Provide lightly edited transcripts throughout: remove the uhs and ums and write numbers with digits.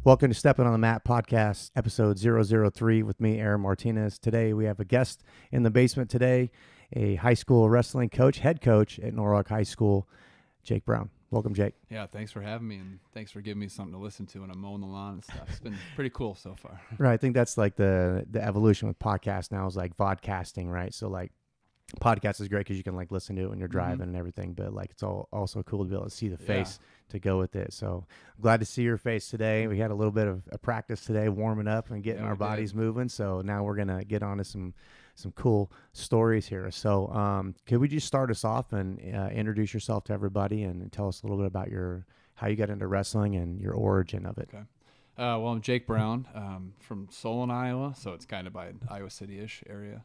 Welcome to Stepping on the Mat podcast, episode 003 with me, Aaron Martinez. Today we have a guest in the basement today, a high school wrestling coach, head coach at Norwalk High School, Jake Brown. Welcome, Jake. Yeah, thanks for having me, and thanks for giving me something to listen to when I'm mowing the lawn and stuff. It's been pretty cool so far. Right, I think that's like the evolution with podcasts now is like vodcasting, right? So like podcast is great because you can like listen to it when you're driving and everything, but like it's all also cool to be able to see the face to go with it. So I'm glad to see your face today. We had a little bit of a practice today, warming up and getting our bodies moving. So now we're gonna get on to some cool stories here. So could we just start us off and introduce yourself to everybody and tell us a little bit about how you got into wrestling and your origin of it? Okay. Well, I'm Jake Brown from Solon, Iowa, so it's kind of by Iowa City-ish area.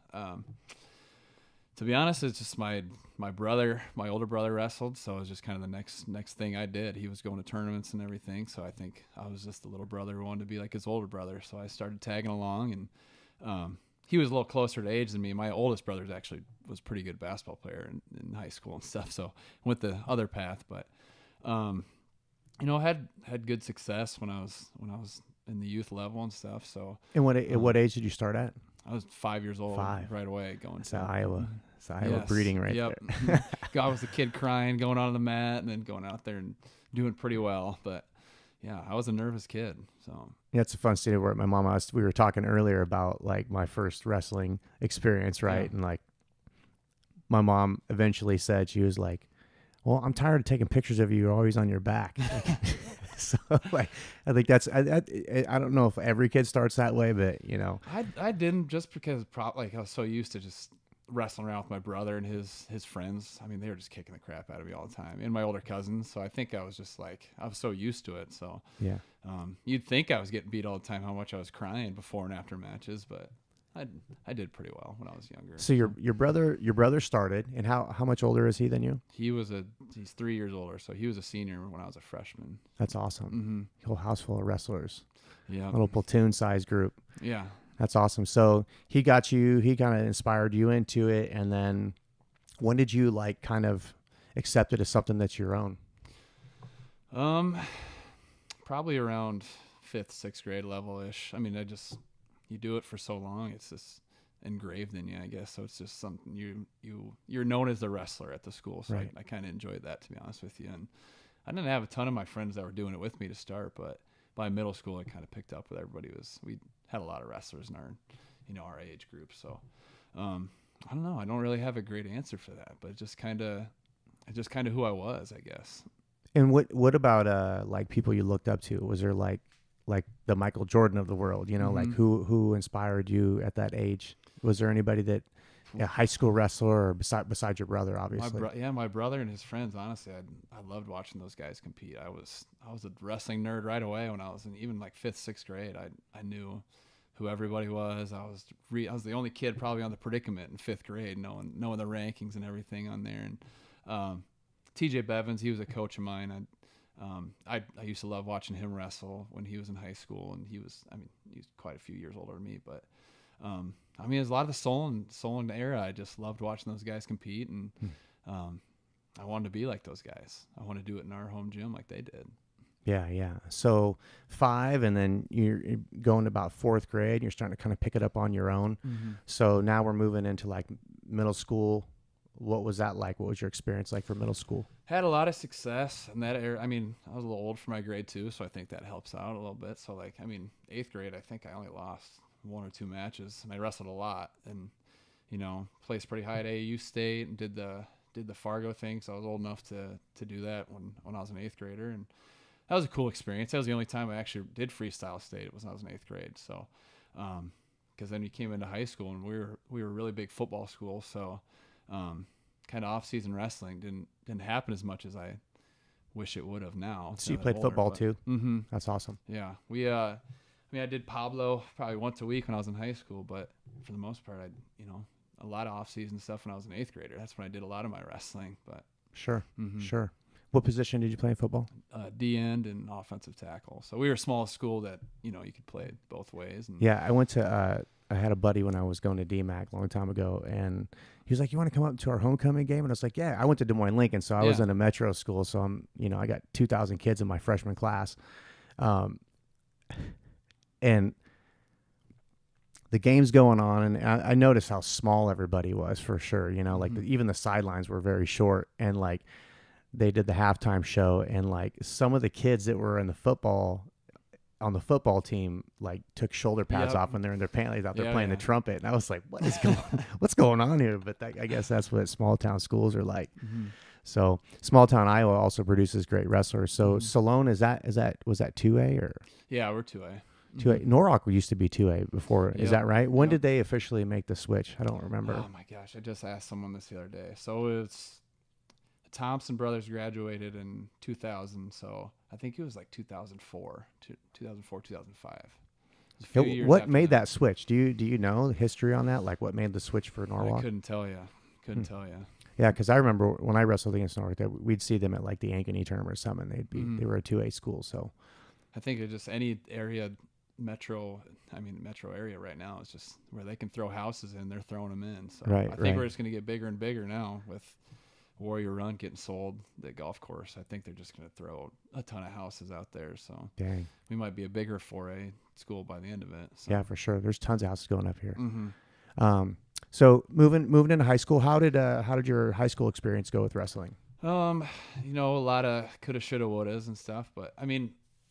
To be honest, it's just my brother, my older brother wrestled, so it was just kind of the next thing I did. He was going to tournaments and everything, so I think I was just the little brother who wanted to be like his older brother. So I started tagging along, and he was a little closer to age than me. My oldest brother actually was a pretty good basketball player in high school and stuff, so I went the other path. But had good success when I was in the youth level and stuff. So And what age did you start at? I was 5 years old right away going to Iowa. It's Iowa breeding right there. I was a kid crying, going on the mat, and then going out there and doing pretty well. But yeah, I was a nervous kid. So yeah, it's a fun story where my mom we were talking earlier about like my first wrestling experience, right? Yeah. And like my mom eventually said, she was like, "Well, I'm tired of taking pictures of you. You're always on your back." So like, I think I don't know if every kid starts that way, but you know, I didn't, just because I was so used to just wrestling around with my brother and his friends. I mean, they were just kicking the crap out of me all the time, and my older cousins. So I think I was just like, I was so used to it. So yeah, you'd think I was getting beat all the time, how much I was crying before and after matches, but I did pretty well when I was younger. So your brother started, and how much older is he than you? He's 3 years older, so he was a senior when I was a freshman. That's awesome. Whole house full of wrestlers. Yeah, little platoon size group. Yeah, that's awesome. So he kind of inspired you into it, and then when did you like kind of accept it as something that's your own? Probably around 5th, 6th grade level ish. I mean, you do it for so long, it's just engraved in you, I guess. So it's just something you're known as the wrestler at the school. So right. I kind of enjoyed that, to be honest with you. And I didn't have a ton of my friends that were doing it with me to start, but by middle school, I kind of picked up with everybody. We had a lot of wrestlers in our age group. So I don't know. I don't really have a great answer for that, but it's just kind of who I was, I guess. And what about like people you looked up to? Was there like the Michael Jordan of the world, like who inspired you at that age? Was there anybody that a high school wrestler or besides your brother, obviously? My brother and his friends, honestly, I loved watching those guys compete. I was a wrestling nerd right away when I was in even like 5th, 6th grade. I knew who everybody was. I was the only kid probably on the predicament in 5th grade, knowing the rankings and everything on there. And TJ Bevins, he was a coach of mine. I used to love watching him wrestle when he was in high school, and he's quite a few years older than me, but there's a lot of the Solon era. I just loved watching those guys compete, and I wanted to be like those guys. I want to do it in our home gym like they did. Yeah. So 5, and then you're going to about 4th grade, and you're starting to kind of pick it up on your own. So now we're moving into like middle school. What was that like? What was your experience like for middle school? Had a lot of success in that era. I mean, I was a little old for my grade too, so I think that helps out a little bit. So 8th grade, I think I only lost 1 or 2 matches, and I wrestled a lot, and placed pretty high at AAU state, and did the Fargo thing. So I was old enough to do that when I was an 8th grader, and that was a cool experience. That was the only time I actually did freestyle state. It was when I was in 8th grade. So, because then we came into high school, and we were a really big football school, so. Kind of off-season wrestling didn't happen as much as I wish it would have now. So you played football too? Mm-hmm. That's awesome. Yeah, I did Pablo probably once a week when I was in high school, but for the most part, a lot of off-season stuff when I was an 8th grader. That's when I did a lot of my wrestling. But sure. What position did you play in football? D end and offensive tackle. So we were a small school that you could play it both ways. And yeah, I went to. I had a buddy when I was going to DMAC a long time ago, and he was like, "You want to come up to our homecoming game?" And I was like, "Yeah." I went to Des Moines Lincoln, so I was in a metro school, so I got 2,000 kids in my freshman class. and the game's going on, and I noticed how small everybody was for sure. You know, like even the sidelines were very short, and like they did the halftime show, and like some of the kids that were in the football on the football team like took shoulder pads off when they're in their pants out there playing the trumpet, and I was like, what's going on here? But I guess that's what small town schools are like. So small town Iowa also produces great wrestlers. So Salone, was that 2A or? Yeah, we're 2A. 2A. Norwalk used to be 2A before. Is that right? When did they officially make the switch? I don't remember. Oh my gosh, I just asked someone this the other day. So it's the Thompson brothers graduated in 2000, so I think it was like 2004, 2005. What made that switch? Do you know the history on that? Like what made the switch for Norwalk? I couldn't tell you. Tell you. Yeah, because I remember when I wrestled against Norwalk, that we'd see them at like the Ankeny tournament or something. They were a 2A school, so I think it just any area metro area right now is just where they can throw houses in, they're throwing them in. So I think we're just going to get bigger and bigger now with Warrior Run getting sold, the golf course. I think they're just going to throw a ton of houses out there. So dang, we might be a bigger 4A school by the end of it. So. Yeah, for sure. There's tons of houses going up here. So moving into high school, how did your high school experience go with wrestling? A lot of coulda, shoulda, wouldas and stuff, but I mean,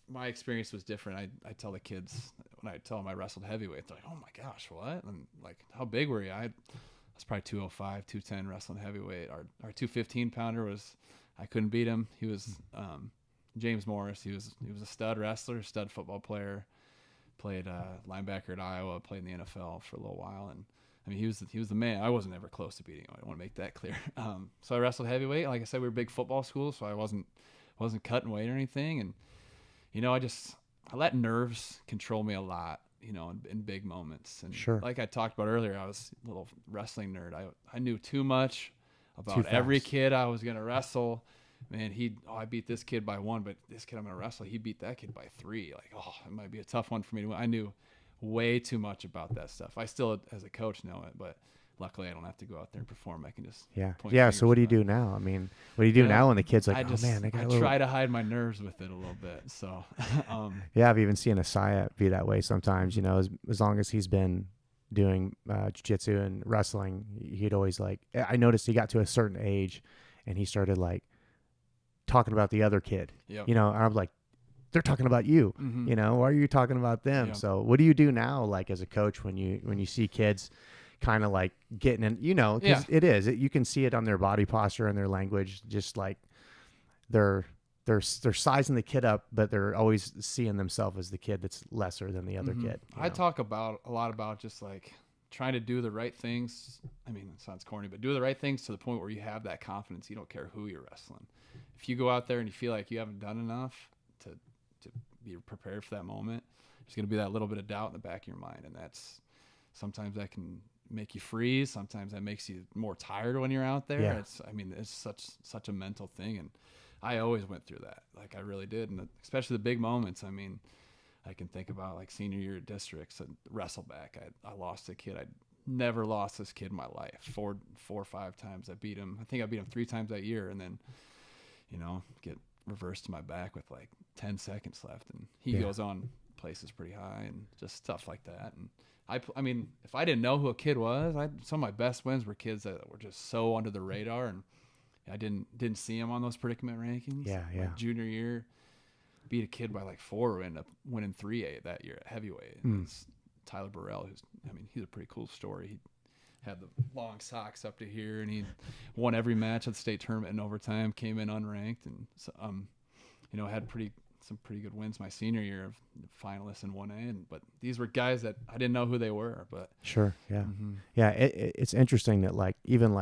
my experience was different. I tell the kids when I tell them I wrestled heavyweight, they're like, "Oh my gosh, what?" And like, "How big were you?" I was probably 205, 210 wrestling heavyweight. Our 215 pounder was, I couldn't beat him. He was James Morris. He was a stud wrestler, stud football player. Played linebacker at Iowa. Played in the NFL for a little while, and I mean, he was the man. I wasn't ever close to beating him. I want to make that clear. So I wrestled heavyweight. Like I said, we were a big football school, so I wasn't cutting weight or anything. And I let nerves control me a lot. In big moments. And sure. Like I talked about earlier, I was a little wrestling nerd. I knew too much about every kid I was gonna wrestle. Man, I beat this kid by 1, but this kid I'm gonna wrestle, he beat that kid by 3. Like, it might be a tough one for me to win. I knew way too much about that stuff. I still, as a coach, know it, but luckily I don't have to go out there and perform. I can just point fingers. So what do you do now? I mean, what do you do now when the kid's like, I try to hide my nerves with it a little bit. So I've even seen Asaya be that way sometimes. As long as he's been doing jiu-jitsu and wrestling, he'd always I noticed he got to a certain age and he started talking about the other kid. And I'm like, they're talking about you. Why are you talking about them? So what do you do now, as a coach, when you see kids kind of getting in, because you can see it on their body posture and their language, just they're sizing the kid up, but they're always seeing themselves as the kid that's lesser than the other kid. I talk a lot about just trying to do the right things. I mean, it sounds corny, but do the right things to the point where you have that confidence. You don't care who you're wrestling. If you go out there and you feel like you haven't done enough to be prepared for that moment, there's going to be that little bit of doubt in the back of your mind. And sometimes that can make you freeze. Sometimes that makes you more tired when you're out there. Yeah. It's such a mental thing. And I always went through that. I really did. And especially the big moments. I mean, I can think about senior year at districts and wrestleback. I lost a kid. I'd never lost this kid in my life. Four or 5 times I beat him. I think I beat him 3 times that year. And then, get reversed to my back with 10 seconds left. And he goes on places pretty high and just stuff like that. And I mean, if I didn't know who a kid was, some of my best wins were kids that were just so under the radar, and I didn't see him on those predicament rankings. Junior year, beat a kid by 4, ended up winning 3A that year at heavyweight. It's Tyler Burrell, he's a pretty cool story. He had the long socks up to here, and he won every match at the state tournament in overtime, came in unranked, and so, had some pretty good wins my senior year of finalists in 1A. But these were guys that I didn't know who they were. But sure, yeah, yeah. It's interesting that even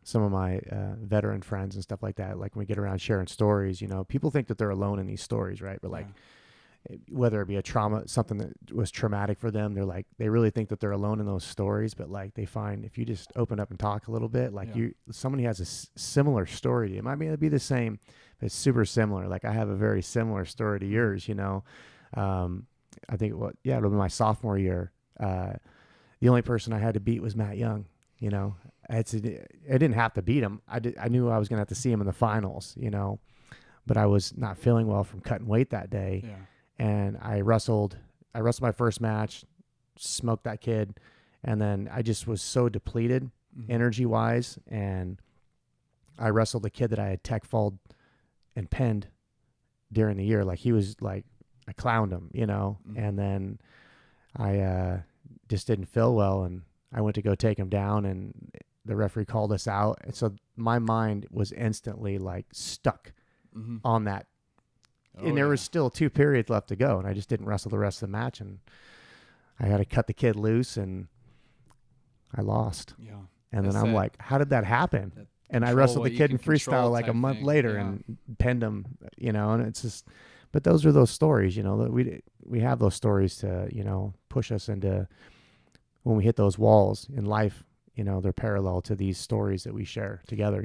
some of my veteran friends and stuff like that, when we get around sharing stories, people think that they're alone in these stories, right? But whether it be a trauma, something that was traumatic for them, they really think that they're alone in those stories. But they find if you just open up and talk a little bit, somebody has a similar story to you. It might be the same, but it's super similar. I have a very similar story to yours. I think it'll be my sophomore year. The only person I had to beat was Matt Young. I didn't have to beat him. I knew I was gonna have to see him in the finals. But I was not feeling well from cutting weight that day. and I wrestled my first match, smoked that kid, and then I just was so depleted energy wise, and I wrestled a kid that I had tech falled and pinned during the year. Like he was like, I clowned him, and then I just didn't feel well, and I went to go take him down, and the referee called us out. And so my mind was instantly like stuck on that. And there was still 2 periods left to go, and I just didn't wrestle the rest of the match, and I had to cut the kid loose, and I lost. Yeah. And then I'm like, how did that happen? And I wrestled the kid in freestyle like a month later and pinned him, and it's just, but those are those stories, that we have those stories to, push us into when we hit those walls in life, they're parallel to these stories that we share together,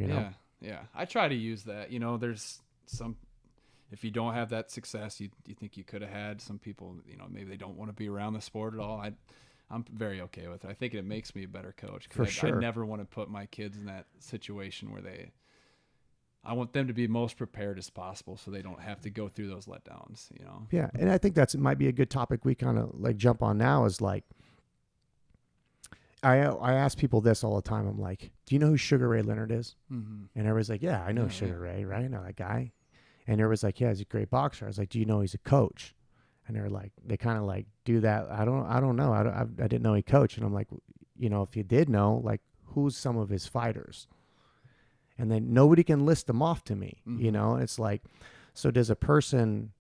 Yeah. I try to use that, there's some, if you don't have that success, you think you could have had. Some people, maybe they don't want to be around the sport at all. I'm very okay with it. I think it makes me a better coach. For sure. I never want to put my kids in that situation where I want them to be most prepared as possible so they don't have to go through those letdowns, Yeah. And I think it might be a good topic we kind of like jump on now is like, I ask people this all the time. I'm like, do you know who Sugar Ray Leonard is? And everybody's like, yeah, I know Sugar Ray, right? I know that guy. And everybody's like, yeah, he's a great boxer. I was like, do you know he's a coach? And they're like, they kind of like do that. I don't know. I didn't know he coached. And I'm like, if you did know, like, who's some of his fighters? And then nobody can list them off to me. It's like, so does a person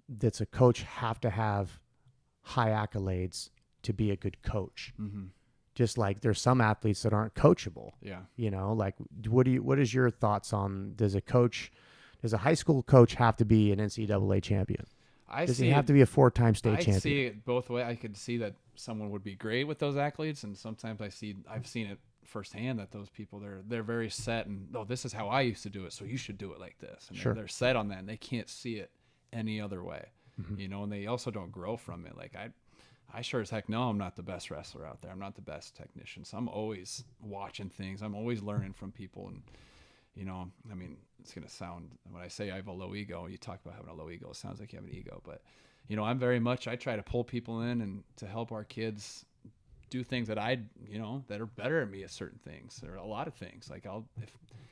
that's a coach have to have high accolades to be a good coach? Just like there's some athletes that aren't coachable. Yeah. Like what is your thoughts on, does a high school coach have to be an NCAA champion? Does he have to be a 4-time state champion? I see it both ways. I could see that someone would be great with those accolades, and sometimes I've seen it firsthand that those people they're very set and, oh, this is how I used to do it, so you should do it like this. And they're set on that, and they can't see it any other way. And they also don't grow from it. Like I sure as heck know I'm not the best wrestler out there. I'm not the best technician. So I'm always watching things. I'm always learning from people, and I mean, it's going to sound, when I say I have a low ego, you talk about having a low ego, it sounds like you have an ego, but I try to pull people in and to help our kids do things that that are better at me at certain things. There are a lot of things. Like if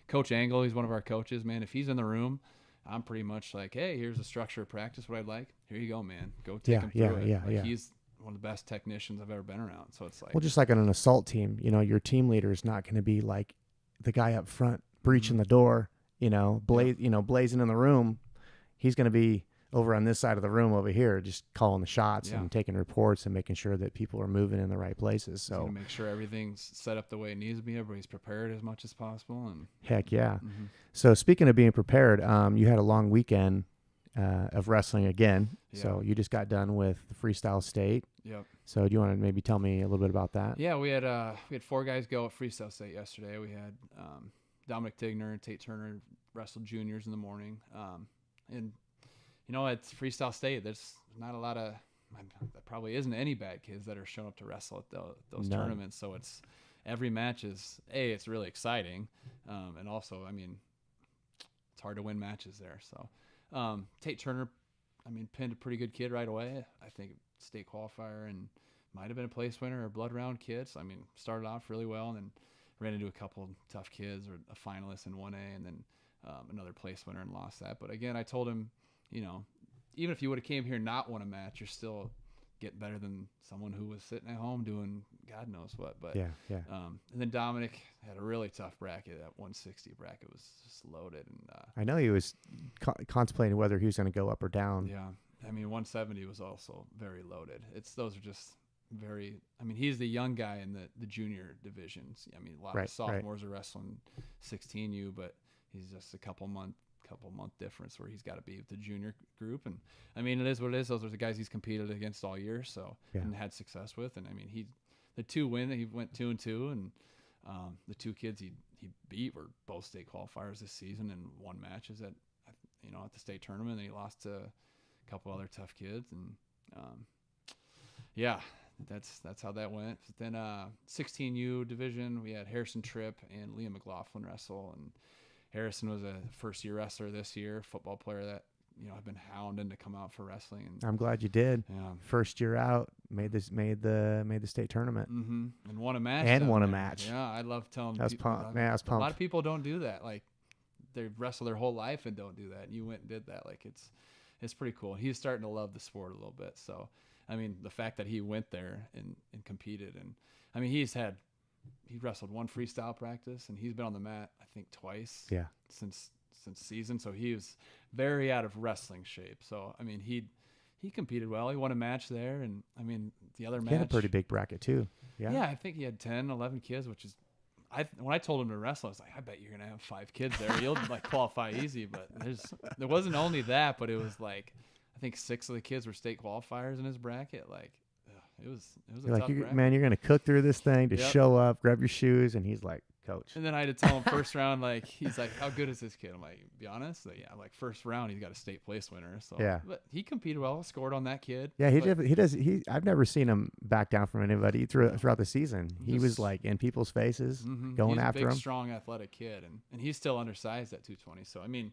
Coach Angle, he's one of our coaches, man, if he's in the room, I'm pretty much like, hey, here's the structure of practice, what I'd like. Here you go, man. Go take him through it. He's one of the best technicians I've ever been around. So it's like, well, just like on an assault team, your team leader is not going to be like the guy up front breaching the door, blazing in the room. He's going to be over on this side of the room over here, just calling the shots and taking reports and making sure that people are moving in the right places. So make sure everything's set up the way it needs to be. Everybody's prepared as much as possible. And heck yeah. So speaking of being prepared, you had a long weekend of wrestling again. Yeah. So you just got done with the Freestyle State. Yep. So do you want to maybe tell me a little bit about that? Yeah, we had 4 guys go at Freestyle State yesterday. We had Dominic Tigner and Tate Turner wrestled juniors in the morning. And it's Freestyle State. There's not a lot of, there probably isn't any bad kids that are showing up to wrestle at those tournaments. So every match is, it's really exciting. And also, I mean, it's hard to win matches there. So Tate Turner, pinned a pretty good kid right away. I think state qualifier and might have been a place winner or blood round kid. So, started off really well and then ran into a couple tough kids, or a finalist in 1A, and then another place winner, and lost that. But again, I told him, even if you would have came here and not won a match, you're still getting better than someone who was sitting at home doing God knows what. But yeah. And then Dominic had a really tough bracket. That 160 bracket was just loaded. And I know he was contemplating whether he was going to go up or down. Yeah, 170 was also very loaded. Those are just very, he's the young guy in the junior divisions. A lot of sophomores are wrestling 16U, but he's just a couple month difference where he's got to be with the junior group. And it is what it is. Those are the guys he's competed against all year, and had success with. And the 2 win, he went 2-2, and the 2 kids he beat were both state qualifiers this season, and won matches at the state tournament. And he lost to a couple other tough kids, and that's how that went. Then 16U division, we had Harrison Tripp and Liam McLaughlin wrestle, and Harrison was a first-year wrestler this year, football player that I've been hounding to come out for wrestling. And I'm glad you did. yeah. First year out, made the state tournament. And won a match. And won a there. match. Yeah, I love telling I was people. pumped. Man, I was A lot pumped. of people don't do that. Like, they wrestle their whole life and don't do that. And you went and did that. Like, it's pretty cool. He's starting to love the sport a little bit. So, I mean, the fact that he went there and competed, and I mean, he wrestled one freestyle practice, and he's been on the mat, I think, twice. Yeah. Since season. So he was very out of wrestling shape. So, I mean, he competed well. He won a match there, and I mean, the other match. He had a pretty big bracket too. Yeah. Yeah, I think he had 10, 11 kids, which is. When I told him to wrestle, I was like, I bet you're gonna have 5 kids there. You'll like qualify easy. But there wasn't only that, but it was like, I think 6 of the kids were state qualifiers in his bracket. Like, it was a tough bracket. Man, you're gonna cook through this thing to show up, grab your shoes, and he's like, coach. And then I had to tell him first round, like, he's like, how good is this kid? I'm like, be honest, like, yeah, like first round he's got a state place winner. So yeah, but he competed well, scored on that kid. Yeah, he does. I've never seen him back down from anybody throughout the season. He was like in people's faces, going after him. him. He's a big, strong, athletic kid, and he's still undersized at 220. So I mean,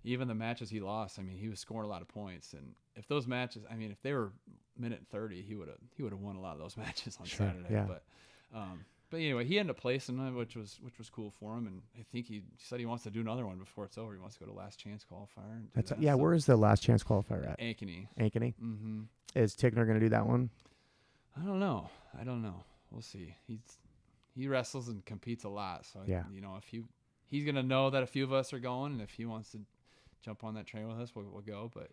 even the matches he lost, I mean, he was scoring a lot of points. And if those matches, I mean, if they were minute 30, he would have won a lot of those matches on Saturday. Yeah. But anyway, he ended up placing it, which was cool for him. And I think he said he wants to do another one before it's over. He wants to go to last chance qualifier. And do that. Yeah. So, where is the last chance qualifier at? Ankeny. Mm-hmm. Is Tigner going to do that one? I don't know. We'll see. He wrestles and competes a lot. So yeah. If he's going to know that a few of us are going, and if he wants to jump on that train with us, we'll go. But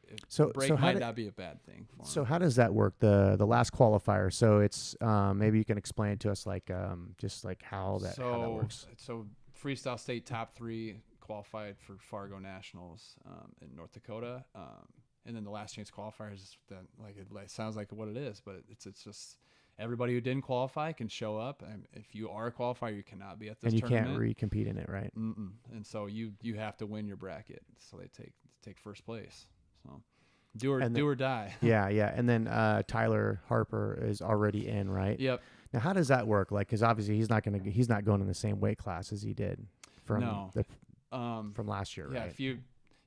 break might not be a bad thing for him. So how does that work? The last qualifier. So it's maybe you can explain it to us, like just like how that works. So freestyle state top 3 qualified for Fargo Nationals in North Dakota, and then the last chance qualifier is that it sounds like what it is, but it's just everybody who didn't qualify can show up, and if you are a qualifier, you cannot be at this tournament. And you can't recompete in it, right? And so you have to win your bracket. So they take first place. So do or die. Yeah. And then Tyler Harper is already in, right? Yep. Now, how does that work? Like, because obviously he's not going in the same weight class as he did from last year, yeah, right?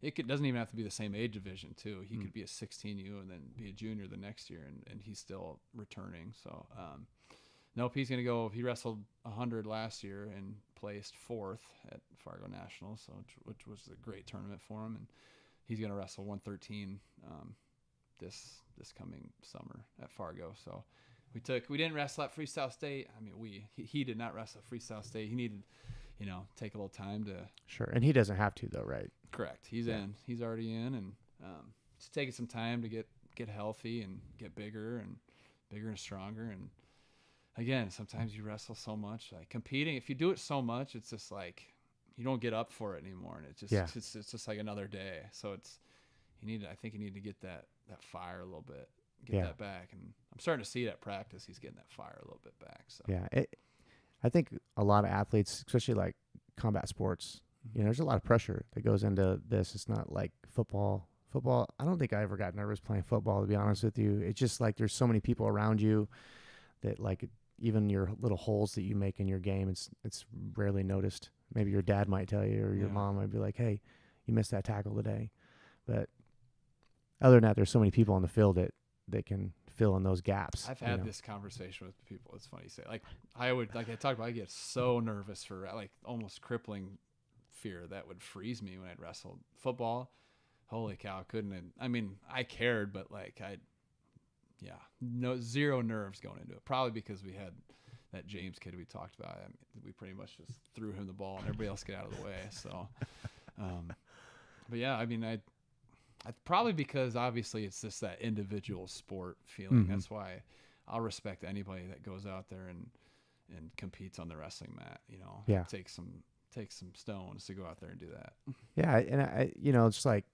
It doesn't even have to be the same age division too. He could be a 16U and then be a junior the next year, and he's still returning. So nope, he's gonna go. He wrestled 100 last year and placed 4th at Fargo Nationals, so which was a great tournament for him. And he's gonna wrestle 113 this coming summer at Fargo. So we didn't wrestle at Freestyle State. I mean, he did not wrestle at Freestyle State. He needed, take a little time to. Sure, and he doesn't have to though, right? Correct. He's in. He's already in, and it's taking some time to get healthy and get bigger and stronger. And again, sometimes you wrestle so much, like competing. If you do it so much, it's just like you don't get up for it anymore, and it's just like another day. So I think you need to get that fire a little bit, get that back. And I'm starting to see it at practice. He's getting that fire a little bit back. So yeah, I think a lot of athletes, especially like combat sports. There's a lot of pressure that goes into this. It's not like football. I don't think I ever got nervous playing football, to be honest with you. It's just like there's so many people around you that like even your little holes that you make in your game, it's rarely noticed. Maybe your dad might tell you, or your mom might be like, hey, you missed that tackle today. But other than that, there's so many people on the field that can fill in those gaps. I've had this conversation with people. It's funny you say. I talked about, I get so nervous for like almost crippling fear that would freeze me when I'd wrestled football. Holy cow, I cared, but zero nerves going into it. Probably because we had that James kid we talked about. I mean, we pretty much just threw him the ball and everybody else get out of the way. So, but yeah, I mean, I probably because obviously it's just that individual sport feeling. That's why I'll respect anybody that goes out there and competes on the wrestling mat. Take some stones to go out there and do that. Yeah, and I it's like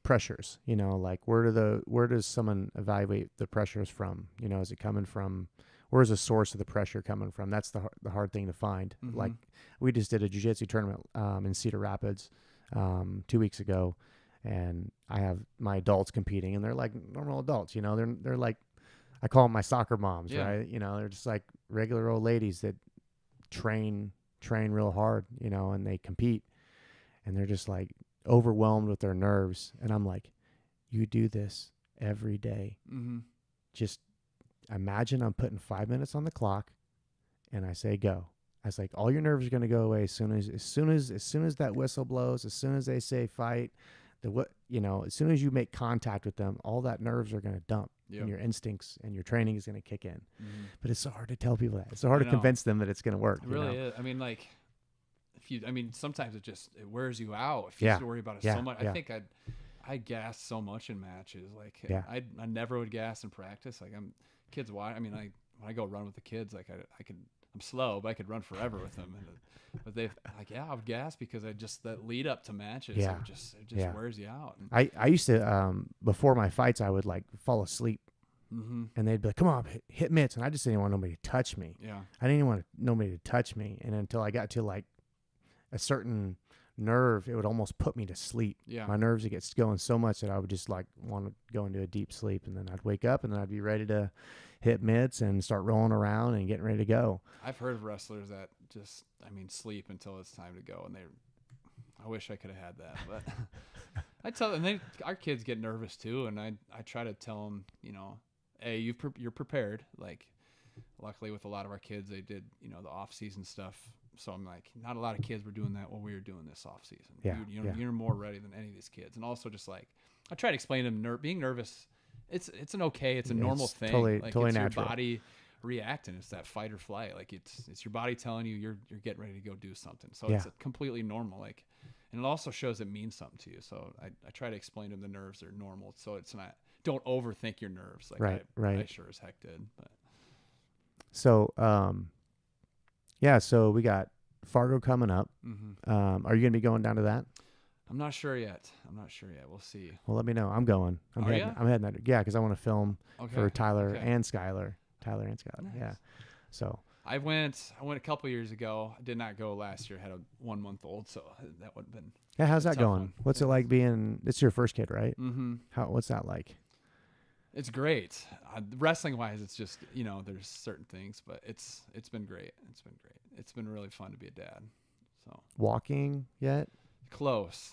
pressures. Like where does someone evaluate the pressures from? Is it coming from? Where's the source of the pressure coming from? That's the hard thing to find. Like we just did a jiu-jitsu tournament in Cedar Rapids 2 weeks ago, and I have my adults competing, and they're like normal adults. They're like, I call them my soccer moms, right? They're just like regular old ladies that train real hard, and they compete, and they're just like overwhelmed with their nerves. And I'm like, you do this every day. Mm-hmm. Just imagine I'm putting 5 minutes on the clock and I say, go. I was like, all your nerves are going to go away as soon as that whistle blows, as soon as they say fight, as soon as you make contact with them, all that nerves are going to dump. Yep. And your instincts and your training is going to kick in. Mm-hmm. But it's so hard to tell people that. It's so hard to convince them that it's going to work. It really is. I mean, like, sometimes it wears you out if you have to worry about it so much. I think I gas so much in matches. Like, I never would gas in practice. Like, kids watch. I mean, when I go run with the kids, like I'm slow, but I could run forever with them. But they I would gas because that lead up to matches. Yeah. It just wears you out. And I used to, before my fights, I would like fall asleep. Mm-hmm. And they'd be like, come on, hit mitts. And I just didn't want nobody to touch me. Yeah. I didn't even want nobody to touch me. And until I got to like a certain nerve, it would almost put me to sleep. Yeah. My nerves would get going so much that I would just like want to go into a deep sleep. And then I'd wake up and then I'd be ready to hit mitts and start rolling around and getting ready to go. I've heard of wrestlers that just, sleep until it's time to go. And I wish I could have had that, but I tell them, our kids get nervous too. And I try to tell them, hey, you're prepared. Like, luckily with a lot of our kids, they did, the off season stuff. So I'm like, not a lot of kids were doing that while we were doing this off season. Yeah, you're more ready than any of these kids. And also just like, I try to explain to them, being nervous, it's a normal thing. Totally it's natural. Your body reacting. It's that fight or flight. Like it's your body telling you you're getting ready to go do something. So it's completely normal. Like, and it also shows it means something to you. So I try to explain to them the nerves are normal. So it's not, don't overthink your nerves. Like I sure as heck did. But so, so we got Fargo coming up. Mm-hmm. Are you going to be going down to that? I'm not sure yet. We'll see. Well, let me know. I'm going. I'm heading that. Yeah, because I want to film for Tyler and Skylar. Nice. Yeah. So I went a couple years ago. I did not go last year. I had a 1 month old, so that would have been. Yeah, how's that going? One. What's it like being? It's your first kid, right? Mm-hmm. What's that like? It's great. Wrestling wise, it's just there's certain things, but it's been great. It's been really fun to be a dad. So walking yet? Close.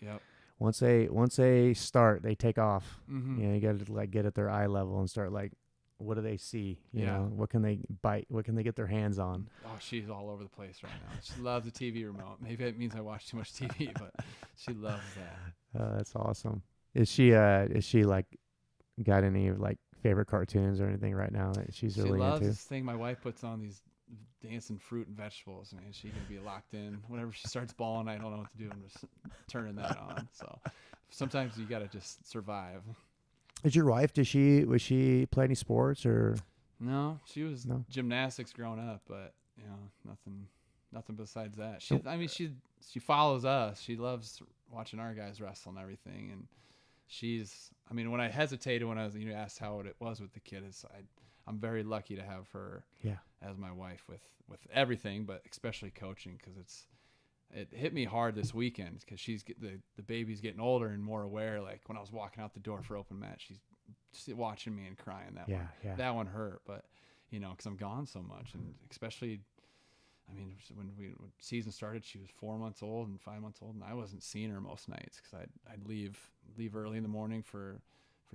Yep. Once they start, they take off. Mm-hmm. You got to like get at their eye level and start like, what do they see? You know, what can they bite? What can they get their hands on? Oh, she's all over the place right now. She loves the TV remote. Maybe it means I watch too much TV, but she loves that. That's awesome. Is she like got any like favorite cartoons or anything right now that she's really into? She loves this thing my wife puts on, these dancing fruit and vegetables. Man, she can be locked in. Whenever she starts bawling, I don't know what to do. I'm just turning that on. So sometimes you got to just survive. Is your wife, was she play any sports or? No, she was gymnastics growing up, but nothing besides that. She follows us. She loves watching our guys wrestle and everything. And when I hesitated when I was, asked how it was with the kid, I'm very lucky to have her as my wife with everything, but especially coaching, because it hit me hard this weekend because the baby's getting older and more aware. Like when I was walking out the door for open match, she's watching me and crying. That one hurt, but because I'm gone so much, and especially, when season started, she was 4 months old and 5 months old, and I wasn't seeing her most nights because I'd leave early in the morning for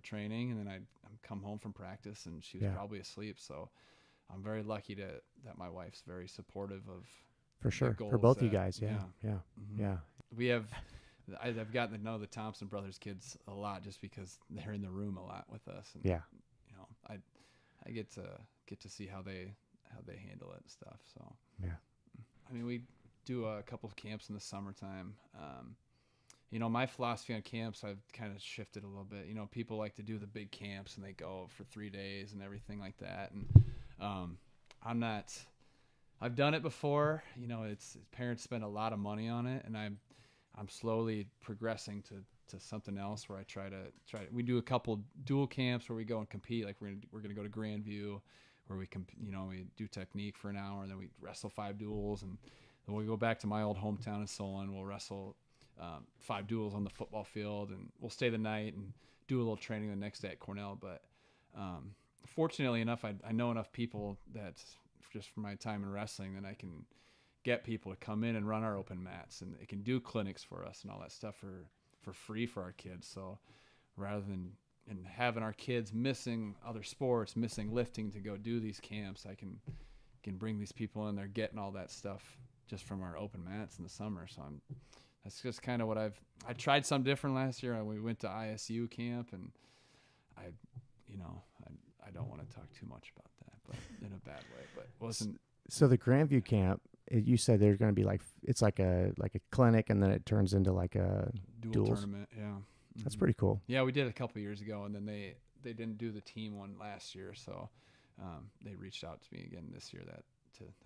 training, and then I'd come home from practice, and she was probably asleep. So I'm very lucky that my wife's very supportive of. For sure, for both you guys, yeah. I've gotten to know the Thompson brothers kids a lot just because they're in the room a lot with us, and I get to see how they handle it and stuff. So we do a couple of camps in the summertime. My philosophy on camps, I've kind of shifted a little bit. People like to do the big camps and they go for 3 days and everything like that, and I'm not. I've done it before. Parents spend a lot of money on it, and I'm slowly progressing to something else where I try to. We do a couple dual camps where we go and compete. Like we're gonna go to Grandview, where we we do technique for an hour, and then we wrestle 5 duels, and then we go back to my old hometown in Solon. We'll wrestle 5 duels on the football field, and we'll stay the night and do a little training the next day at Cornell. But fortunately enough, I know enough people that just from my time in wrestling that I can get people to come in and run our open mats, and they can do clinics for us and all that stuff for free for our kids. So rather than having our kids missing other sports, missing lifting to go do these camps, I can bring these people in there getting all that stuff just from our open mats in the summer. So that's just kind of what I tried some different last year. We went to ISU camp, and I don't want to talk too much about that, but in a bad way. But it wasn't. So the Grandview camp, you said there's going to be it's like a clinic, and then it turns into like a dual duels tournament. Yeah, mm-hmm. That's pretty cool. Yeah, we did it a couple of years ago, and then they didn't do the team one last year, so they reached out to me again this year that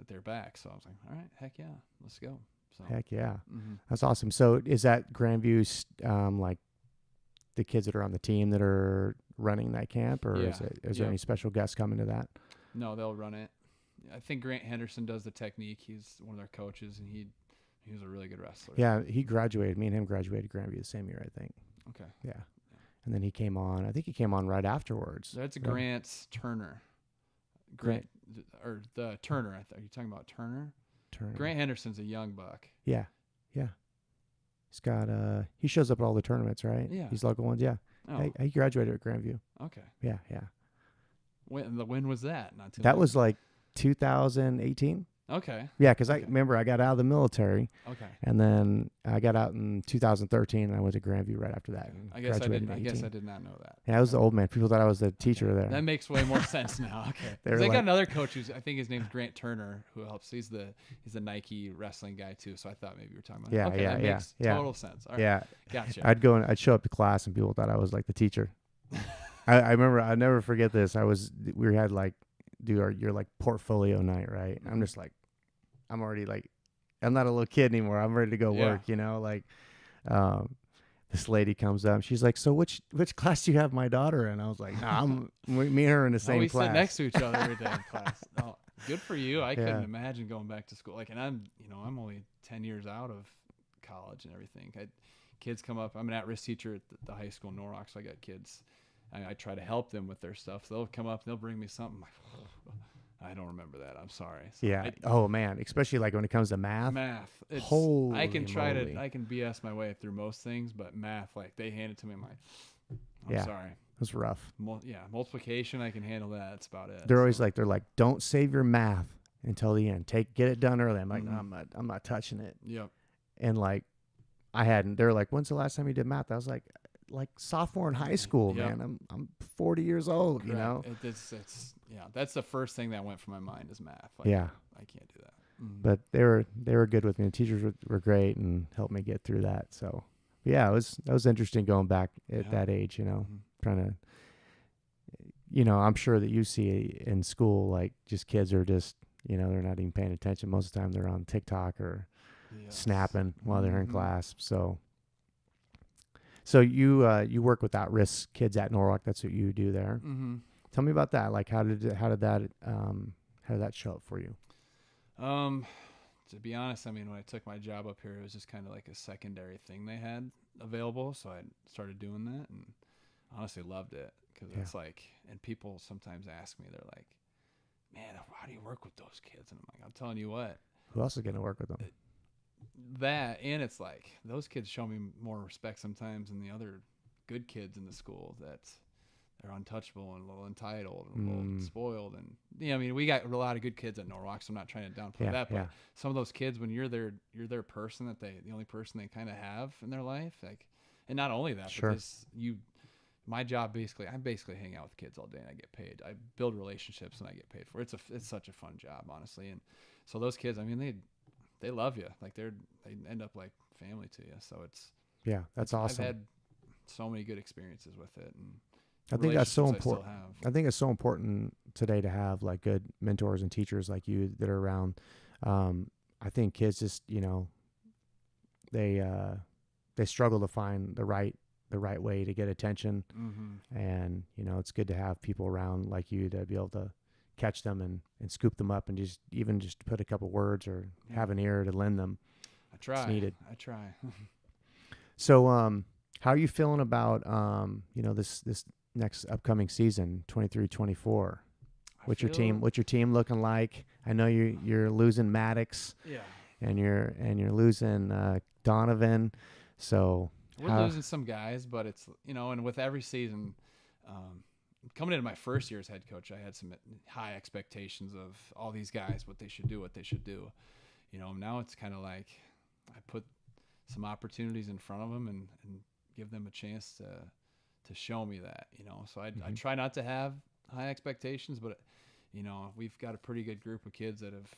they're back. So I was like, all right, heck yeah, let's go. So heck yeah, mm-hmm. That's awesome. So is that Grandview's like the kids that are on the team that are running that camp, or is there any special guests coming to that? No, they'll run it. I think Grant Henderson does the technique. He's one of their coaches, and he was a really good wrestler. Yeah, he graduated. Me and him graduated Grandview the same year, I think. Okay. Yeah. And then he came on. I think he came on right afterwards. That's Grant's Turner. Grant or the Turner. Are you talking about Turner? Turner. Grant Henderson's a young buck. Yeah. He's got he shows up at all the tournaments, right? Yeah. These local ones, yeah. Oh. He graduated at Grandview. Okay. Yeah. When was that? Not too That long. was like 2018. Okay. Yeah, because I remember I got out of the military. Okay. And then I got out in 2013, and I went to Grandview right after that. I guess I did not know that. Yeah, I was the old man. People thought I was the teacher there. That makes way more sense now. Okay. They got another coach who's, I think his name's Grant Turner, who helps. He's the Nike wrestling guy too. So I thought maybe you were talking about. That makes total sense. All right. Yeah. Gotcha. I'd show up to class, and people thought I was like the teacher. I remember. I never forget this. We had like do your like portfolio night, right? I'm just like, I'm already like, I'm not a little kid anymore. I'm ready to go work, like, this lady comes up, she's like, so which class do you have my daughter in? I was like, nah, me and her in the same class. We sit next to each other every day in class. Oh, good for you. I couldn't imagine going back to school. Like, and I'm only 10 years out of college and everything. Kids come up. I'm an at-risk teacher at the high school in Norwalk, so I got kids. I try to help them with their stuff. So they'll come up, they'll bring me something. Like, I don't remember that. I'm sorry. So oh man, especially like when it comes to math. Holy I can moly. I can BS my way through most things, but math, like they hand it to me, I'm sorry. It was rough. Multiplication, I can handle that. That's about it. They're always like, don't save your math until the end. Get it done early. I'm like, no, I'm not touching it. Yep. And like, I hadn't. They're like, when's the last time you did math? I was like sophomore in high school, man. I'm 40 years old. Correct. You know. That's the first thing that went from my mind is math. I can't do that. Mm-hmm. But they were good with me. The teachers were great and helped me get through that. So that was interesting going back at that age. Trying to, I'm sure that you see in school, like just kids are just, they're not even paying attention. Most of the time they're on TikTok or snapping while they're in class. So you work with at-risk kids at Norwalk. That's what you do there. Mm-hmm. Tell me about that. Like, how did that show up for you? To be honest, I mean, when I took my job up here, it was just kind of like a secondary thing they had available. So I started doing that, and honestly loved it because it's like, and people sometimes ask me, they're like, "Man, how do you work with those kids?" And I'm like, "I'm telling you what. Who else is gonna work with them?" That, and it's like those kids show me more respect sometimes than the other good kids in the school that they're untouchable and a little entitled and a little spoiled. And I mean, we got a lot of good kids at Norwalk, so I'm not trying to downplay that, but some of those kids, when you're their person that the only person they kind of have in their life, like, and not only that, but my job I basically hang out with kids all day and I get paid. I build relationships and I get paid for it. It's such a fun job, honestly. And so those kids, I mean, they love you. Like they end up like family to you. So that's awesome. I've had so many good experiences with it, and I think that's so important. I think it's so important today to have like good mentors and teachers like you that are around. I think kids just, they struggle to find the right way to get attention. Mm-hmm. And, it's good to have people around like you to be able to catch them and scoop them up and just put a couple words or have an ear to lend them. I try. It's needed. I try. So, how are you feeling about, this next upcoming season, 23-24? What's your team looking like? I know you're losing Maddox. Yeah. and you're losing Donovan. So we're losing some guys, but it's, and with every season, coming into my first year as head coach, I had some high expectations of all these guys, what they should do. Now it's kind of like I put some opportunities in front of them and give them a chance to show me that, So I try not to have high expectations, but we've got a pretty good group of kids that have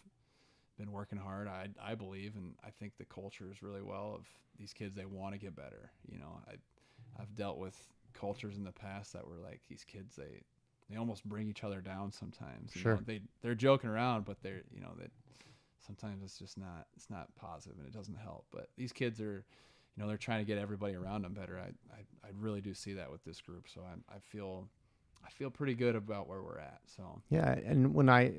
been working hard, I believe, and I think the culture is really well of these kids. They want to get better. I've dealt with cultures in the past that were like, these kids, they almost bring each other down sometimes. Sure. They're joking around, but they're, that sometimes it's just not, it's not positive and it doesn't help. But these kids are, they're trying to get everybody around them better. I really do see that with this group. So I feel pretty good about where we're at. So yeah, and when I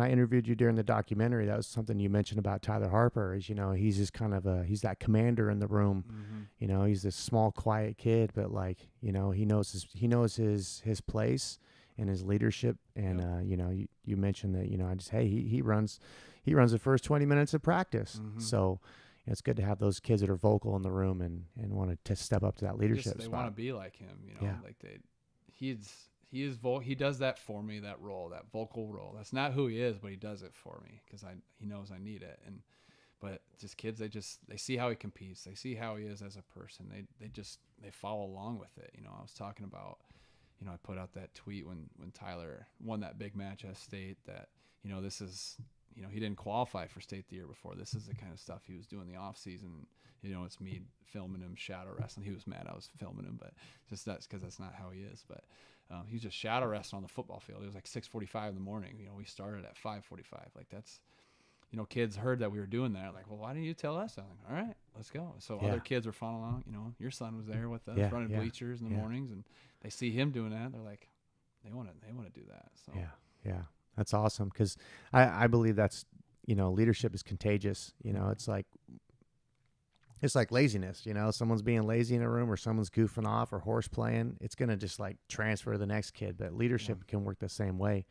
interviewed you during the documentary, that was something you mentioned about Tyler Harper. Is he's just kind of he's that commander in the room. Mm-hmm. He's this small, quiet kid, but like he knows his place and his leadership. And Yep. You mentioned that he runs the first 20 minutes of practice. Mm-hmm. So it's good to have those kids that are vocal in the room and want to step up to that leadership They spot. want to be like him, Yeah. like he does that for me, that role, that vocal role. That's not who he is, but he does it for me because he knows I need it. But just kids, they see how he competes. They see how he is as a person. They follow along with it. I was talking about, I put out that tweet when Tyler won that big match at state that, this is, he didn't qualify for state the year before. This is the kind of stuff he was doing the off season. It's me filming him shadow wrestling. He was mad I was filming him, but just that's because that's not how he is. But he's just shadow wrestling on the football field. It was like 6:45 in the morning. We started at 5:45. Like that's, kids heard that we were doing that. Like, well, why didn't you tell us? I'm like, all right, let's go. So other kids were following along. Your son was there with us running bleachers in the mornings, and they see him doing that. They're like, they want to do that. So yeah, that's awesome because I believe that's leadership is contagious. It's like laziness, someone's being lazy in a room or someone's goofing off or horse playing. It's going to just like transfer to the next kid. But leadership can work the same way,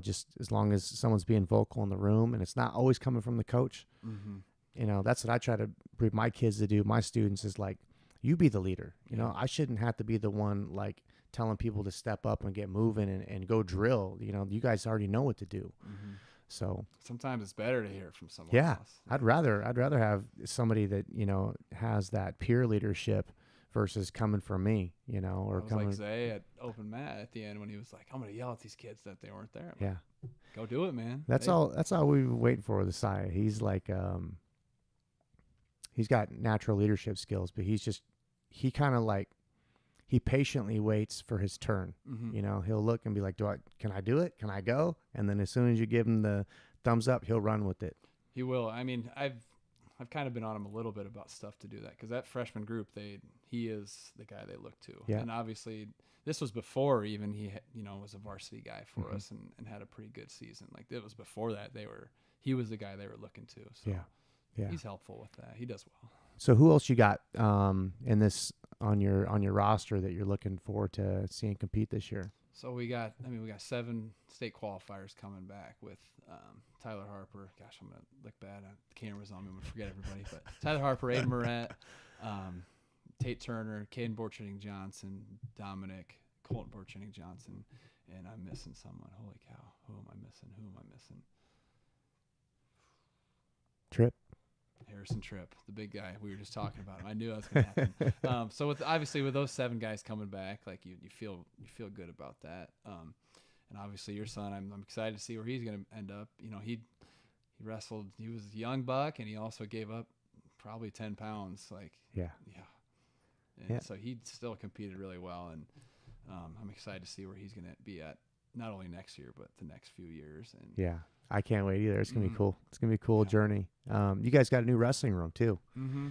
just as long as someone's being vocal in the room and it's not always coming from the coach. Mm-hmm. That's what I try to bring my kids to do. My students is like, you be the leader. I shouldn't have to be the one like telling people to step up and get moving and go drill. You guys already know what to do. Mm-hmm. So sometimes it's better to hear it from someone else. I'd rather have somebody that has that peer leadership versus coming from me, or I was coming like Zay at open mat at the end when he was like, "I'm gonna yell at these kids that they weren't there." Yeah, go do it, man. That's all we've been waiting for with Asaya. He's like he's got natural leadership skills, but he kind of like he patiently waits for his turn. Mm-hmm. He'll look and be like, can I do it? Can I go? And then as soon as you give him the thumbs up, he'll run with it. He will. I mean, I've kind of been on him a little bit about stuff to do that because that freshman group, he is the guy they look to. Yeah. And obviously this was before even he, was a varsity guy for us and had a pretty good season. Like it was before that he was the guy they were looking to. So yeah. He's helpful with that. He does well. So who else you got in this on your roster that you're looking forward to seeing compete this year? So we got 7 state qualifiers coming back with Tyler Harper. Gosh, I'm gonna look bad. The camera's on me. I'm gonna forget everybody. But Tyler Harper, Aiden Moret, Tate Turner, Caden Borcherding Johnson, Dominic, Colton Borcherding Johnson, and I'm missing someone. Holy cow! Who am I missing? Trip. Harrison Tripp, the big guy. We were just talking about him. I knew that was going to happen. So with those 7 guys coming back, like you feel good about that. And obviously your son, I'm excited to see where he's going to end up. He wrestled. He was a young buck, and he also gave up probably 10 pounds. So he still competed really well, and I'm excited to see where he's going to be at not only next year but the next few years. And I can't wait either. It's gonna be cool. It's gonna be a cool journey. You guys got a new wrestling room too. Mm-hmm.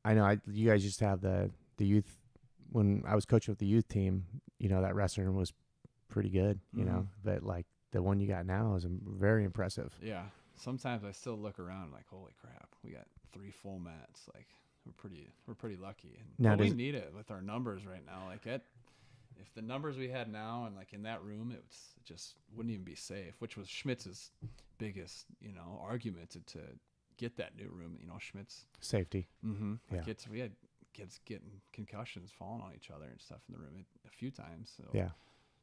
I know you guys used to have the youth. When I was coaching with the youth team, that wrestling room was pretty good. But like the one you got now is very impressive. Yeah. Sometimes I still look around like, holy crap, we got 3 full mats. Like we're pretty lucky. And we need it with our numbers right now. Like if the numbers we had now and like in that room, it just wouldn't even be safe, which was Schmitz's biggest, argument to get that new room. Schmidt's Safety. Yeah. We had kids getting concussions, falling on each other and stuff in the room a few times. So Yeah.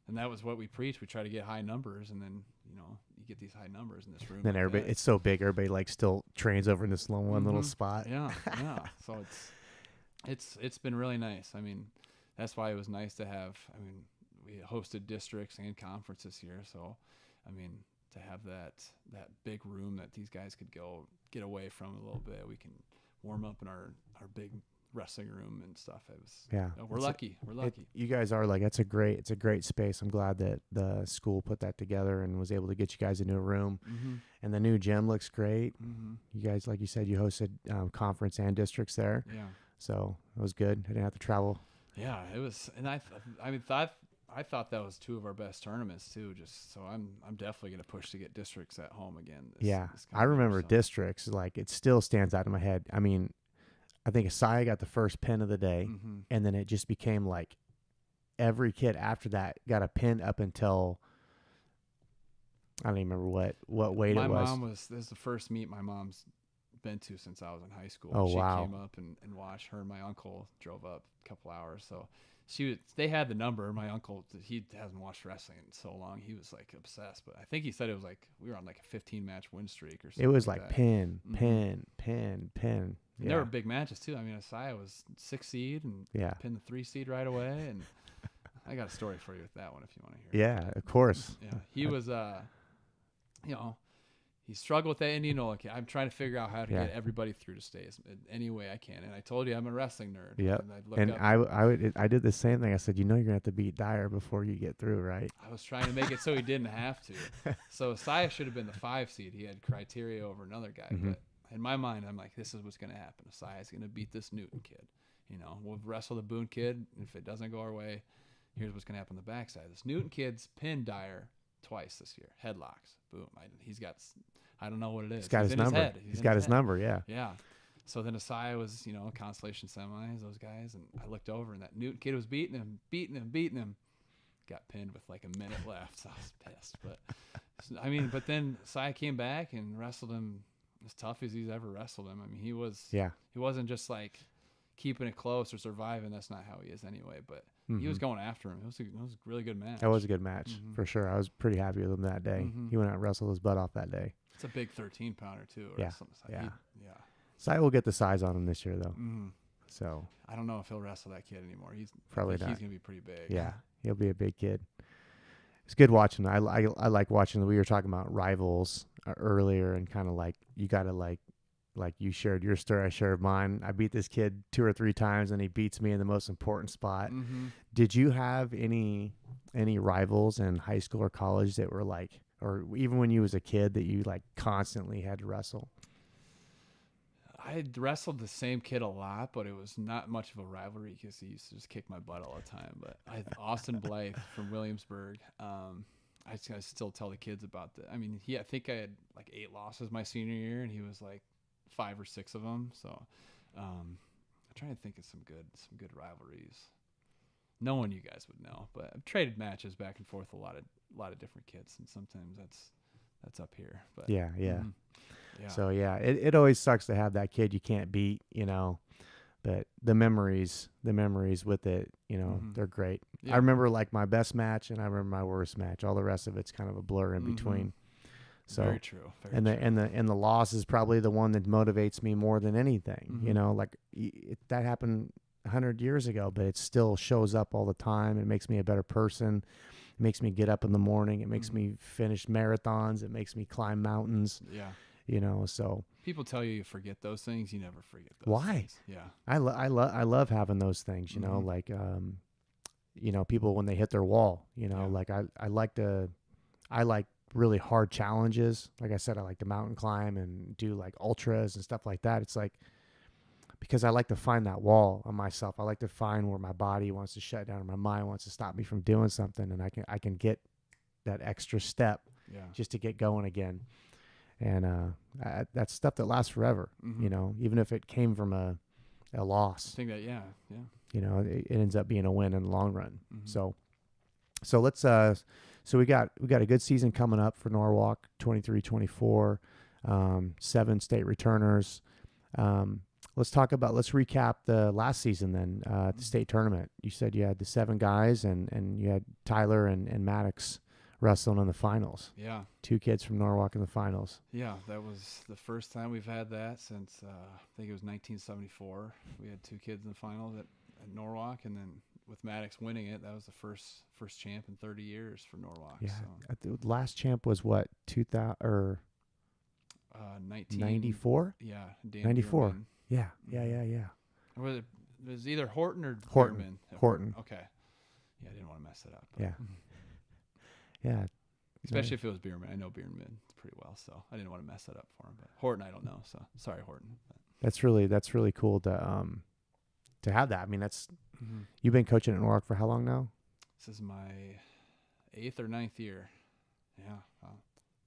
And that was what we preached. We try to get high numbers, and then you get these high numbers in this room. Then everybody, it's so big, everybody like still trains over in this one little spot. Yeah. So it's been really nice. I mean, that's why it was nice to have. I mean, we hosted districts and conferences here, so I mean, to have that big room that these guys could go get away from a little bit. We can warm up in our big wrestling room and stuff. It was, we're lucky. We're lucky. You guys are like, it's a great space. I'm glad that the school put that together and was able to get you guys into a room. And the new gym looks great. You guys, like you said, you hosted conference and districts there. Yeah. So it was good. I didn't have to travel. Yeah, it was. And I thought that was two of our best tournaments too. Just so I'm definitely going to push to get districts at home again. I remember districts. Like, it still stands out in my head. I mean, I think Asaya got the first pin of the day, and then it just became like every kid after that got a pin up until I don't even remember what weight it was. This is the first meet my mom's been to since I was in high school. Oh, she wow. came up and watched. Her and my uncle drove up a couple hours. So they had the number. My uncle, he hasn't watched wrestling in so long. He was like obsessed, but I think he said it was like we were on like a 15-match win streak or something. It was like that. pin. Yeah. There were big matches too. I mean, Asaya was 6 seed and pinned the 3 seed right away. And I got a story for you with that one if you want to hear. Yeah, of course. Yeah, he was, he struggled with that Indianola kid. I'm trying to figure out how to get everybody through to stays any way I can. And I told you I'm a wrestling nerd. Yeah. And I did the same thing. I said, you're gonna have to beat Dyer before you get through, right? I was trying to make it so he didn't have to. So Asaya should have been the 5 seed. He had criteria over another guy, but in my mind, I'm like, this is what's going to happen. Asaya's going to beat this Newton kid. We'll wrestle the Boone kid. And if it doesn't go our way, here's what's going to happen on the backside. This Newton kid's pinned Dyer twice this year. Headlocks. Boom. He's got, I don't know what it is. He's got his number. He's got his number, yeah. Yeah. So then Asaya was, consolation semis, those guys. And I looked over, and that Newton kid was beating him. Got pinned with like a minute left. So I was pissed. But then Asaya came back and wrestled him as tough as he's ever wrestled him. I mean, he wasn't just like keeping it close or surviving. That's not how he is anyway, but he was going after him. It was a really good match. That was a good match for sure. I was pretty happy with him that day. He went out and wrestled his butt off that day. It's a big 13-pounder too. Or something like Sai will get the size on him this year though. So I don't know if he'll wrestle that kid anymore. Probably not. He's going to be pretty big. Yeah, he'll be a big kid. It's good watching. I like watching. We were talking about rivals earlier, and kind of like you got to like you shared your story, I shared mine. I beat this kid 2 or 3 times, and he beats me in the most important spot. Did you have any rivals in high school or college that were like, or even when you was a kid, that you like constantly had to wrestle? I had wrestled the same kid a lot, but it was not much of a rivalry because he used to just kick my butt all the time. But Austin Blythe from Williamsburg. I still tell the kids about that. I mean, I think I had like 8 losses my senior year, and he was like 5 or 6 of them. So I'm trying to think of some good rivalries. No one you guys would know, but I've traded matches back and forth with a lot of different kids, and sometimes that's up here. But yeah. Yeah. So it always sucks to have that kid you can't beat, but the memories with it, they're great. Yeah. I remember like my best match, and I remember my worst match. All the rest of it's kind of a blur in between. So very true. The loss is probably the one that motivates me more than anything. Like that happened 100 years ago, but it still shows up all the time. It makes me a better person. It makes me get up in the morning. It makes me finish marathons. It makes me climb mountains. Yeah. So people tell you forget those things. You never forget those. Why? Things. Yeah. I love having those things, like, people when they hit their wall, like I like really hard challenges. Like I said, I like to mountain climb and do like ultras and stuff like that. It's like, because I like to find that wall on myself. I like to find where my body wants to shut down or my mind wants to stop me from doing something. And I can get that extra step just to get going again. And that's stuff that lasts forever, even if it came from a loss. I think that, it ends up being a win in the long run. So So let's so we got a good season coming up for Norwalk, 23-24, 7 state returners. Let's recap the last season then, the state tournament. You said you had the 7 guys and you had Tyler and Maddox wrestling in the finals. Yeah. 2 kids from Norwalk in the finals. Yeah, that was the first time we've had that since I think it was 1974. We had 2 kids in the finals at Norwalk, and then with Maddox winning it, that was the first champ in 30 years for Norwalk. Yeah, so. the last champ was what, 2000 or 1994? Yeah, Dan 94. Bierman. Yeah. Or was it either Horton or Horton. Bierman? Horton. Okay. Yeah, I didn't want to mess it up. Yeah. Yeah. Especially if it was Bierman. I know Bierman pretty well, so I didn't want to mess that up for him. But Horton, I don't know. So sorry, Horton. But. That's really cool to have that. I mean, that's you've been coaching at Norwalk for how long now? This is my 8th or 9th year. Yeah, wow.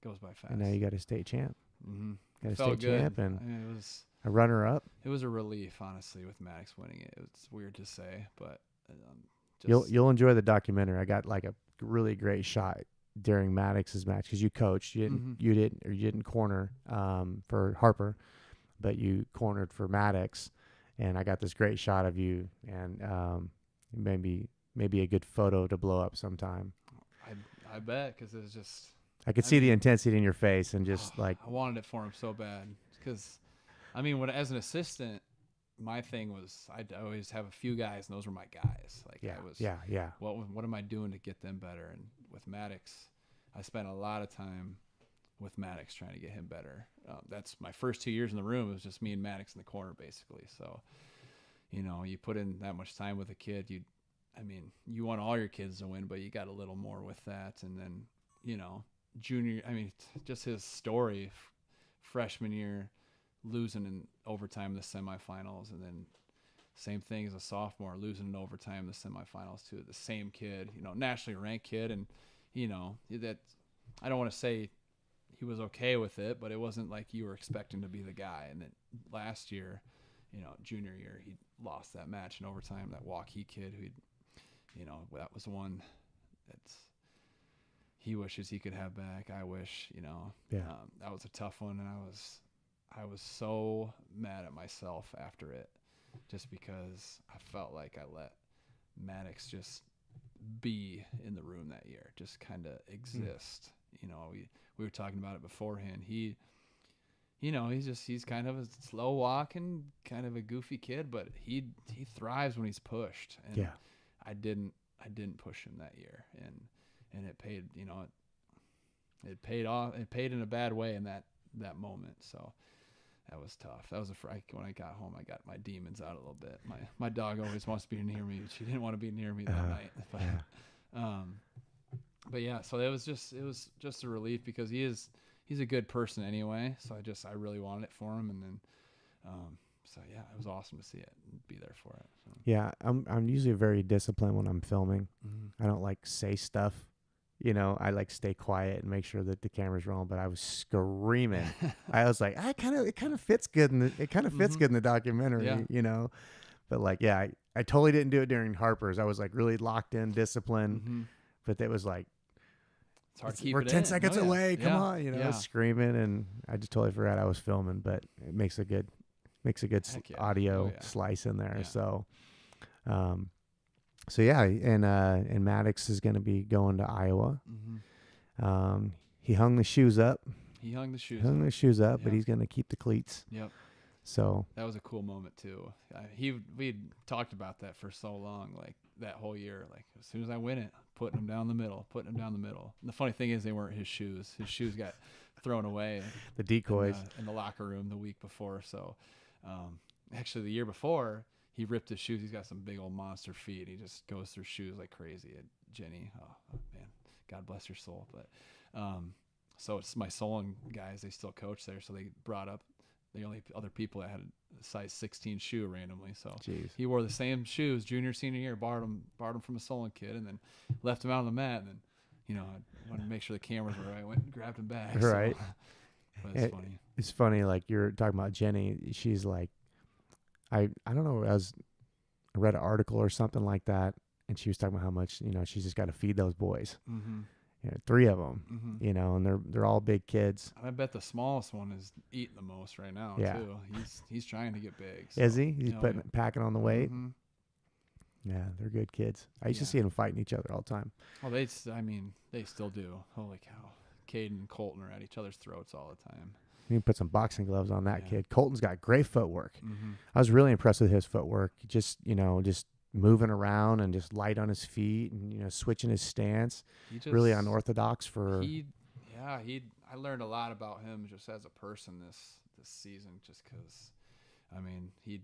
Goes by fast. And now you got a state champ. Mm-hmm. Got a Felt state good. champ and I mean, it was a runner-up. It was a relief, honestly, with Maddox winning it. It's weird to say, but you'll enjoy the documentary. I got like a really great shot during Maddox's match because you coached. You didn't corner for Harper, but you cornered for Maddox, and I got this great shot of you, and maybe a good photo to blow up sometime. I bet, because it was just. I could see the intensity in your face, and just like I wanted it for him so bad, because, I mean, as an assistant, my thing was I'd always have a few guys, and those were my guys. Like what am I doing to get them better? And with Maddox, I spent a lot of time with Maddox trying to get him better. That's my first 2 years in the room. It was just me and Maddox in the corner, basically. So, you put in that much time with a kid, you want all your kids to win, but you got a little more with that. And then, junior, just his story, freshman year, losing in overtime in the semifinals, and then same thing as a sophomore, losing in overtime in the semifinals to the same kid, nationally ranked kid. And, that I don't want to say he was okay with it, but it wasn't like you were expecting to be the guy. And then last year, junior year, he lost that match in overtime, that Hawkeyes kid who, that was one that's, he wishes he could have back. I wish, that was a tough one. And I was so mad at myself after it, just because I felt like I let Maddox just be in the room that year, just kind of exist. We were talking about it beforehand. He's kind of a slow walking, kind of a goofy kid, but he thrives when he's pushed. And I didn't push him that year, and it paid, it paid off. It paid in a bad way in that moment. So that was tough. That was when I got home, I got my demons out a little bit. My dog always wants to be near me. She didn't want to be near me that night. But yeah, so it was just a relief, because he's a good person anyway. So I really wanted it for him. And then, so yeah, it was awesome to see it and be there for it. So. Yeah. I'm usually very disciplined when I'm filming. I don't like say stuff. I like stay quiet and make sure that the camera's rolling, but I was screaming. I was like, it kind of fits good good in the documentary, but like, yeah, I totally didn't do it during Harper's. I was like really locked in, disciplined, but it was like, it's hard to keep we're it 10 in. seconds away. Come on, screaming. And I just totally forgot I was filming, but it makes a good audio slice in there. Yeah. So yeah, and Maddox is going to be going to Iowa. He hung the shoes up. But he's going to keep the cleats. Yep. So that was a cool moment too. We talked about that for so long, like that whole year. Like as soon as I win it, putting him down the middle. And the funny thing is, they weren't his shoes. His shoes got thrown away. The decoys in the locker room the week before. So, actually, the year before, he ripped his shoes. He's got some big old monster feet. He just goes through shoes like crazy. Jenny, oh man, God bless your soul. But so it's my Solon guys. They still coach there, so they brought up the only other people that had a size 16 shoe randomly. So he wore the same shoes junior, senior year. Borrowed them from a Solon kid, and then left him out on the mat. And then I wanted to make sure the cameras were right. I went and grabbed him back. Right. So, but it's funny. It's funny. Like you're talking about Jenny. She's like, I don't know. I read an article or something like that, and she was talking about how much, she's just got to feed those boys. Mm-hmm. 3 of them, Mm-hmm. and they're all big kids. I bet the smallest one is eating the most right now too. He's trying to get big. So, Is he? He's packing on the weight. Mm-hmm. Yeah, they're good kids. I used to see them fighting each other all the time. Well, they still do. Holy cow. Caden and Colton are at each other's throats all the time. You can put some boxing gloves on that kid. Colton's got great footwork. Mm-hmm. I was really impressed with his footwork. Just moving around and just light on his feet and switching his stance. Really unorthodox for. I learned a lot about him just as a person this season, just because, he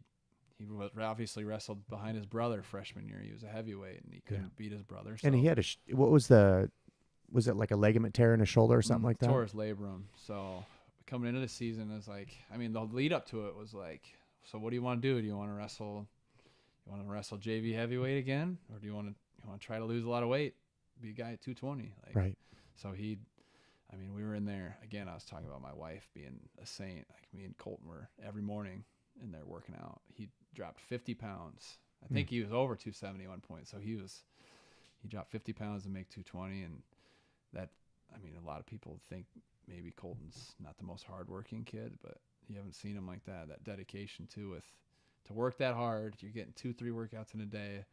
obviously wrestled behind his brother freshman year. He was a heavyweight and he couldn't beat his brother. So. And he had was it like a ligament tear in his shoulder or something like that? Tore his labrum. So coming into the season is like, the lead up to it was like, so what do you want to do? Do you want to wrestle? You want to wrestle JV heavyweight again, or do you want to try to lose a lot of weight, be a guy at 220? Right. So we were in there again. I was talking about my wife being a saint. Like me and Colton were every morning in there working out. He dropped 50 pounds. I think he was over 270 at one point. So he dropped 50 pounds to make 220, and that, a lot of people think maybe Colton's not the most hardworking kid, but you haven't seen him like that. That dedication to work that hard. You're getting 2-3 workouts in a day.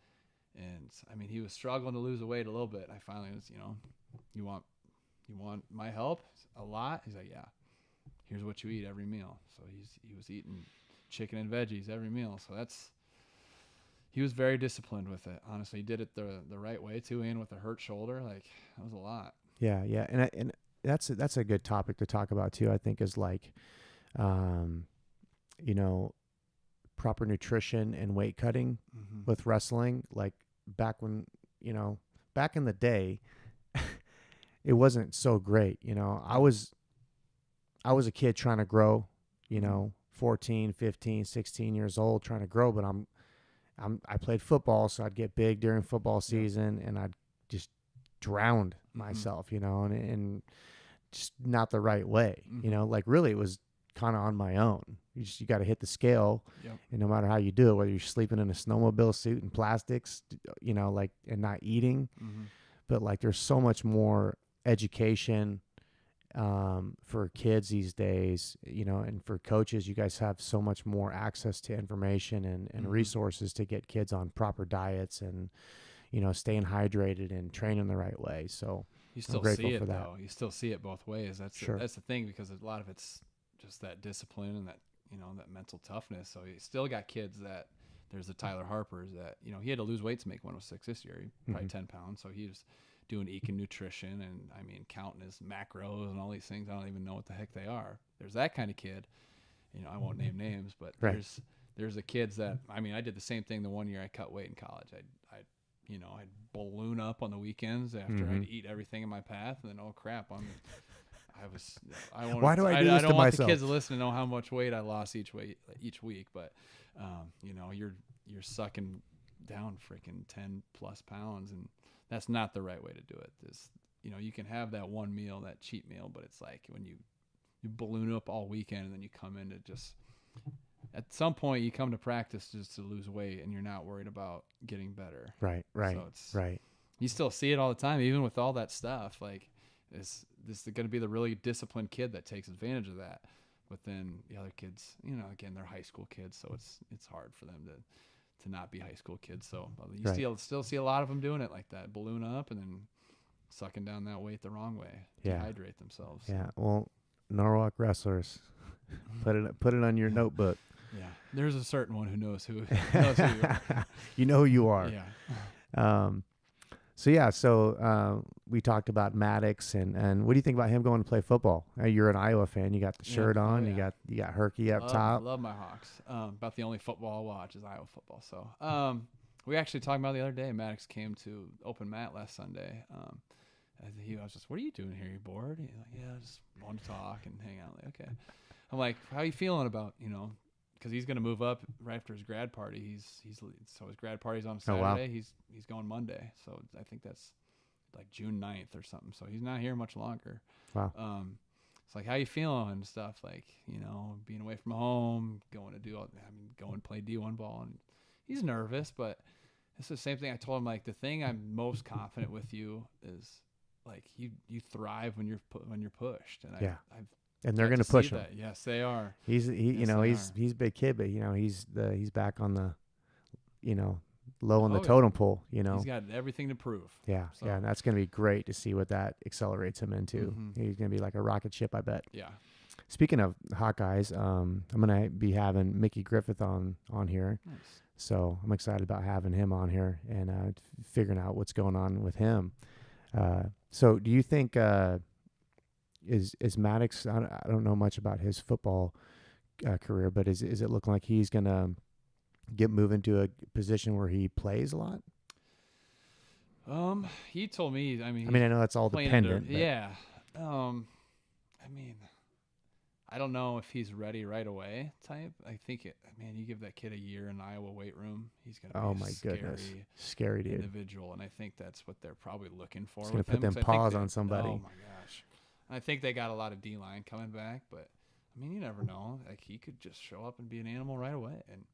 And he was struggling to lose the weight a little bit. I finally was, you want my help a lot? He's like, yeah, here's what you eat every meal. So he was eating chicken and veggies every meal. So he was very disciplined with it. Honestly, he did it the right way too. And with a hurt shoulder, like that was a lot. Yeah. Yeah. And that's a good topic to talk about too. I think is like, proper nutrition and weight cutting with wrestling. Like back in the day, it wasn't so great. I was a kid trying to grow, 14, 15, 16 years old trying to grow, but I played football, so I'd get big during football season and I'd just drowned myself, and just not the right way, like really it was kind of on my own. You got to hit the scale, and no matter how you do it, whether you're sleeping in a snowmobile suit and plastics, and not eating, but like there's so much more education for kids these days, and for coaches. You guys have so much more access to information and resources to get kids on proper diets and staying hydrated and training the right way. So you still see it though. You still see it both ways. That's the thing, because a lot of it's just that discipline and that that mental toughness. So you still got kids that there's the Tyler Harpers that he had to lose weight to make 106 this year. He probably 10 pounds. So he was doing eking nutrition and counting his macros and all these things. I don't even know what the heck they are. There's that kind of kid. I won't name names, but there's the kids that I did the same thing the one year I cut weight in college. I'd balloon up on the weekends after I'd eat everything in my path, and then why do I do this to myself? I don't want the kids to listen to know how much weight I lost each week, but you're sucking down freaking 10 plus pounds, and that's not the right way to do it. You can have that one meal, that cheat meal, but it's like when you balloon up all weekend and then you come in to just, at some point you come to practice just to lose weight and you're not worried about getting better. Right. So you still see it all the time, even with all that stuff. Like this is going to be the really disciplined kid that takes advantage of that. But then the other kids, again, they're high school kids, so it's hard for them to not be high school kids. So you still see a lot of them doing it like that, balloon up and then sucking down that weight the wrong way, dehydrate themselves. Yeah. Well, Norwalk wrestlers, put it on your notebook. Yeah. There's a certain one who knows who you are. You know who you are. Yeah. So we talked about Maddox and what do you think about him going to play football? You're an Iowa fan. You got the shirt on. Yeah. You got Herky up top. Love my Hawks. About the only football I watch is Iowa football. So we actually talked about the other day. Maddox came to open mat last Sunday. I was just, what are you doing here? You bored? He's like, yeah, I just want to talk and hang out. Like, okay. I'm like, how are you feeling about because he's going to move up right after his grad party. So his grad party's on Saturday. Oh, wow. He's going Monday. So I think that's like June 9th or something. So he's not here much longer. Wow. It's like, how you feeling and stuff, like, being away from home, going and play D1 ball. And he's nervous, but it's the same thing. I told him, like, the thing I'm most confident with you is like you thrive when you're pushed, and Yeah. I've And they're got going to see push him. that. Yes, they are. He's Yes, he's a big kid, but he's back on the, low on the Oh, yeah. totem pole, He's got everything to prove. Yeah. So- Yeah. And that's going to be great to see what that accelerates him into. Mhm. He's going to be like a rocket ship, I bet. Yeah. Speaking of Hawkeyes, I'm going to be having Mickey Griffith on here. Nice. So I'm excited about having him on here and figuring out what's going on with him. So do you think is Maddox? I don't know much about his football career, but is it looking like he's gonna get moved into a position where he plays a lot? He told me. I mean, I know that's all playing dependent. under, yeah. I mean, I don't know if he's ready right away. Type. I think you give that kid a year in Iowa weight room, he's gonna. Oh be my goodness, scary, scary dude. individual, and I think that's what they're probably looking for. He's gonna with put him, them 'cause I think paws they- on somebody. Oh my gosh. I think they got a lot of D-line coming back, but I mean, you never know. Like, he could just show up and be an animal right away, and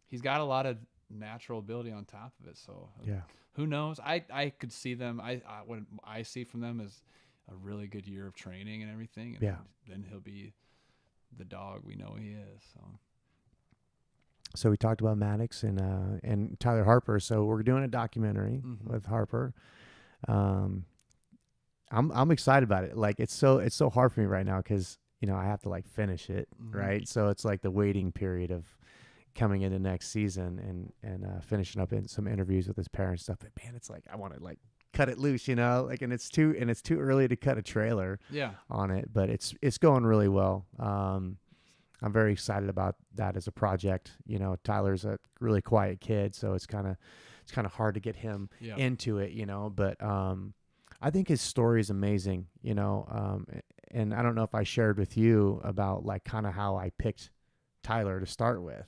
he's got a lot of natural ability on top of it. So Yeah. who knows? I could see them. What I see from them is a really good year of training and everything. And Yeah. then he'll be the dog we know he is. So we talked about Maddox and Tyler Harper. So we're doing a documentary with Harper. I'm excited about it. Like, it's so hard for me right now because I have to like finish it, right? So it's like the waiting period of coming into next season and finishing up in some interviews with his parents and stuff. But man, it's like I want to like cut it loose, like, and it's too early to cut a trailer on it, but it's going really well. I'm very excited about that as a project. Tyler's a really quiet kid, so it's kind of hard to get him into it, but I think his story is amazing, and I don't know if I shared with you about like kind of how I picked Tyler to start with.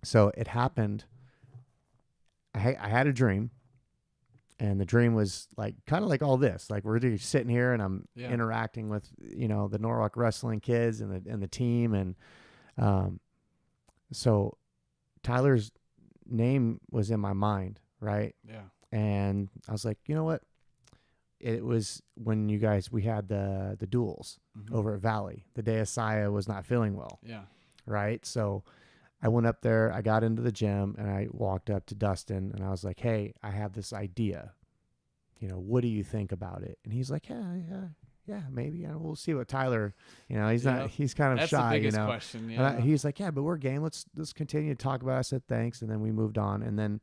So it happened. I had a dream, and the dream was like kind of like all this. Like, we're just sitting here, and I'm interacting with the Norwalk wrestling kids and the team, and so Tyler's name was in my mind, right? Yeah. And I was like, you know what? It was when we had the duels over at Valley, the day Asaya was not feeling well. Yeah. Right. So I went up there, I got into the gym, and I walked up to Dustin, and I was like, hey, I have this idea. What do you think about it? And he's like, yeah, maybe. We'll see what Tyler, he's kind of That's shy, the biggest question. Yeah. And he's like, yeah, but we're game. Let's continue to talk about it. I said, thanks. And then we moved on. And then,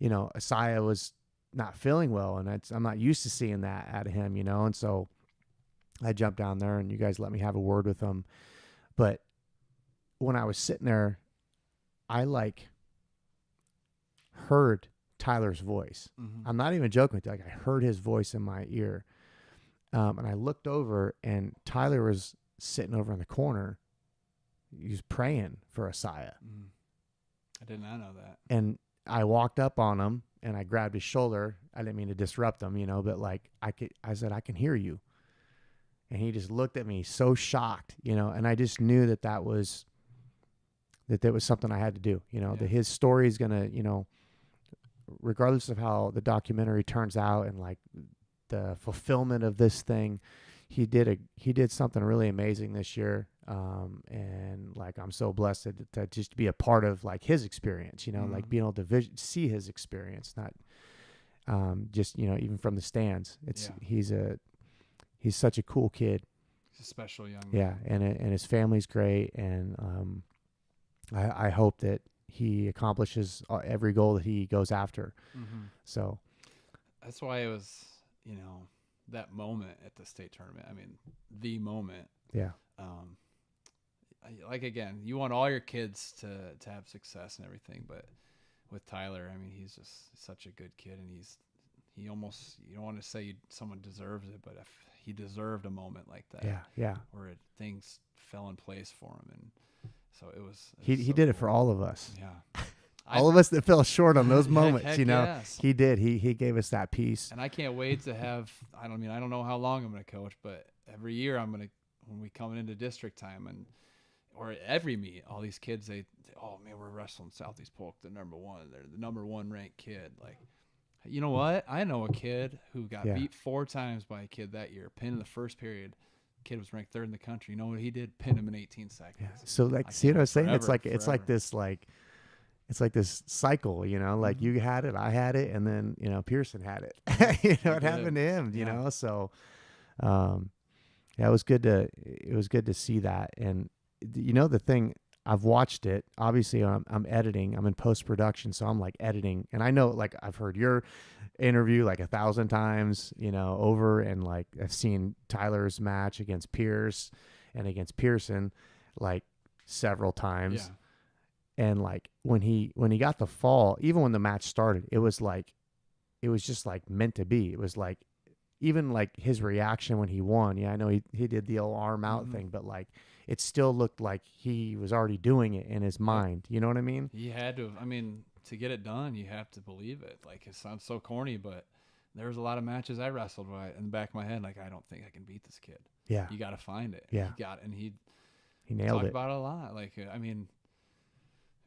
Asaya was not feeling well, and I'm not used to seeing that out of him, and so I jumped down there, and you guys let me have a word with him. But when I was sitting there, I like heard Tyler's voice. I'm not even joking with you. Like, I heard his voice in my ear, and I looked over, and Tyler was sitting over in the corner. He was praying for Asaya. I did not know that. And I walked up on him, and I grabbed his shoulder. I didn't mean to disrupt him, but like I said, I can hear you. And he just looked at me so shocked, and I just knew that was something I had to do, that his story is going to, regardless of how the documentary turns out and like the fulfillment of this thing, he did something really amazing this year. And like, I'm so blessed to just be a part of like his experience, like being able to see his experience, not just, even from the stands. He's such a cool kid. He's a special young man. Yeah. And his family's great. And, I hope that he accomplishes every goal that he goes after. So that's why it was, that moment at the state tournament. I mean, the moment. Yeah. Like, again, you want all your kids to have success and everything, but with Tyler, I mean, he's just such a good kid, and he almost, you don't want to say someone deserves it, but if he deserved a moment like that. Yeah. Where things fell in place for him, and so it was he so did it cool. for all of us. Yeah. All of us that fell short on those moments, heck yes. He did. He gave us that piece. And I can't wait to have, I don't know how long I'm going to coach, but every year when we coming into district time, and or every meet, all these kids, oh man, we're wrestling Southeast Polk, the number one. They're the number one ranked kid. Like, you know what? I know a kid who got beat 4 times by a kid that year, pinned in the first period. Kid was ranked 3rd in the country. You know what he did? Pinned him in 18 seconds. Yeah. So like, see what I was saying? It's like this it's like this cycle, you know, like you had it, I had it, and then, you know, Pearson had it. You know, it happened to him, you know. So yeah, it was good to see that. And you know, the thing, I've watched it. Obviously, I'm editing. I'm in post-production, so I'm like editing. And I know, like, I've heard your interview like 1,000 times, you know, over, and like I've seen Tyler's match against Pierce and against Pearson like several times. Yeah. And like when he got the fall, even when the match started, it was just like meant to be. It was like, even like his reaction when he won. Yeah, I know he did the old arm out thing, but like it still looked like he was already doing it in his mind. You know what I mean? He had to. I mean, to get it done, you have to believe it. Like, it sounds so corny, but there was a lot of matches I wrestled by in the back of my head. Like, I don't think I can beat this kid. Yeah, you got to find it. Yeah, he nailed it. Talk about it a lot. Like, I mean,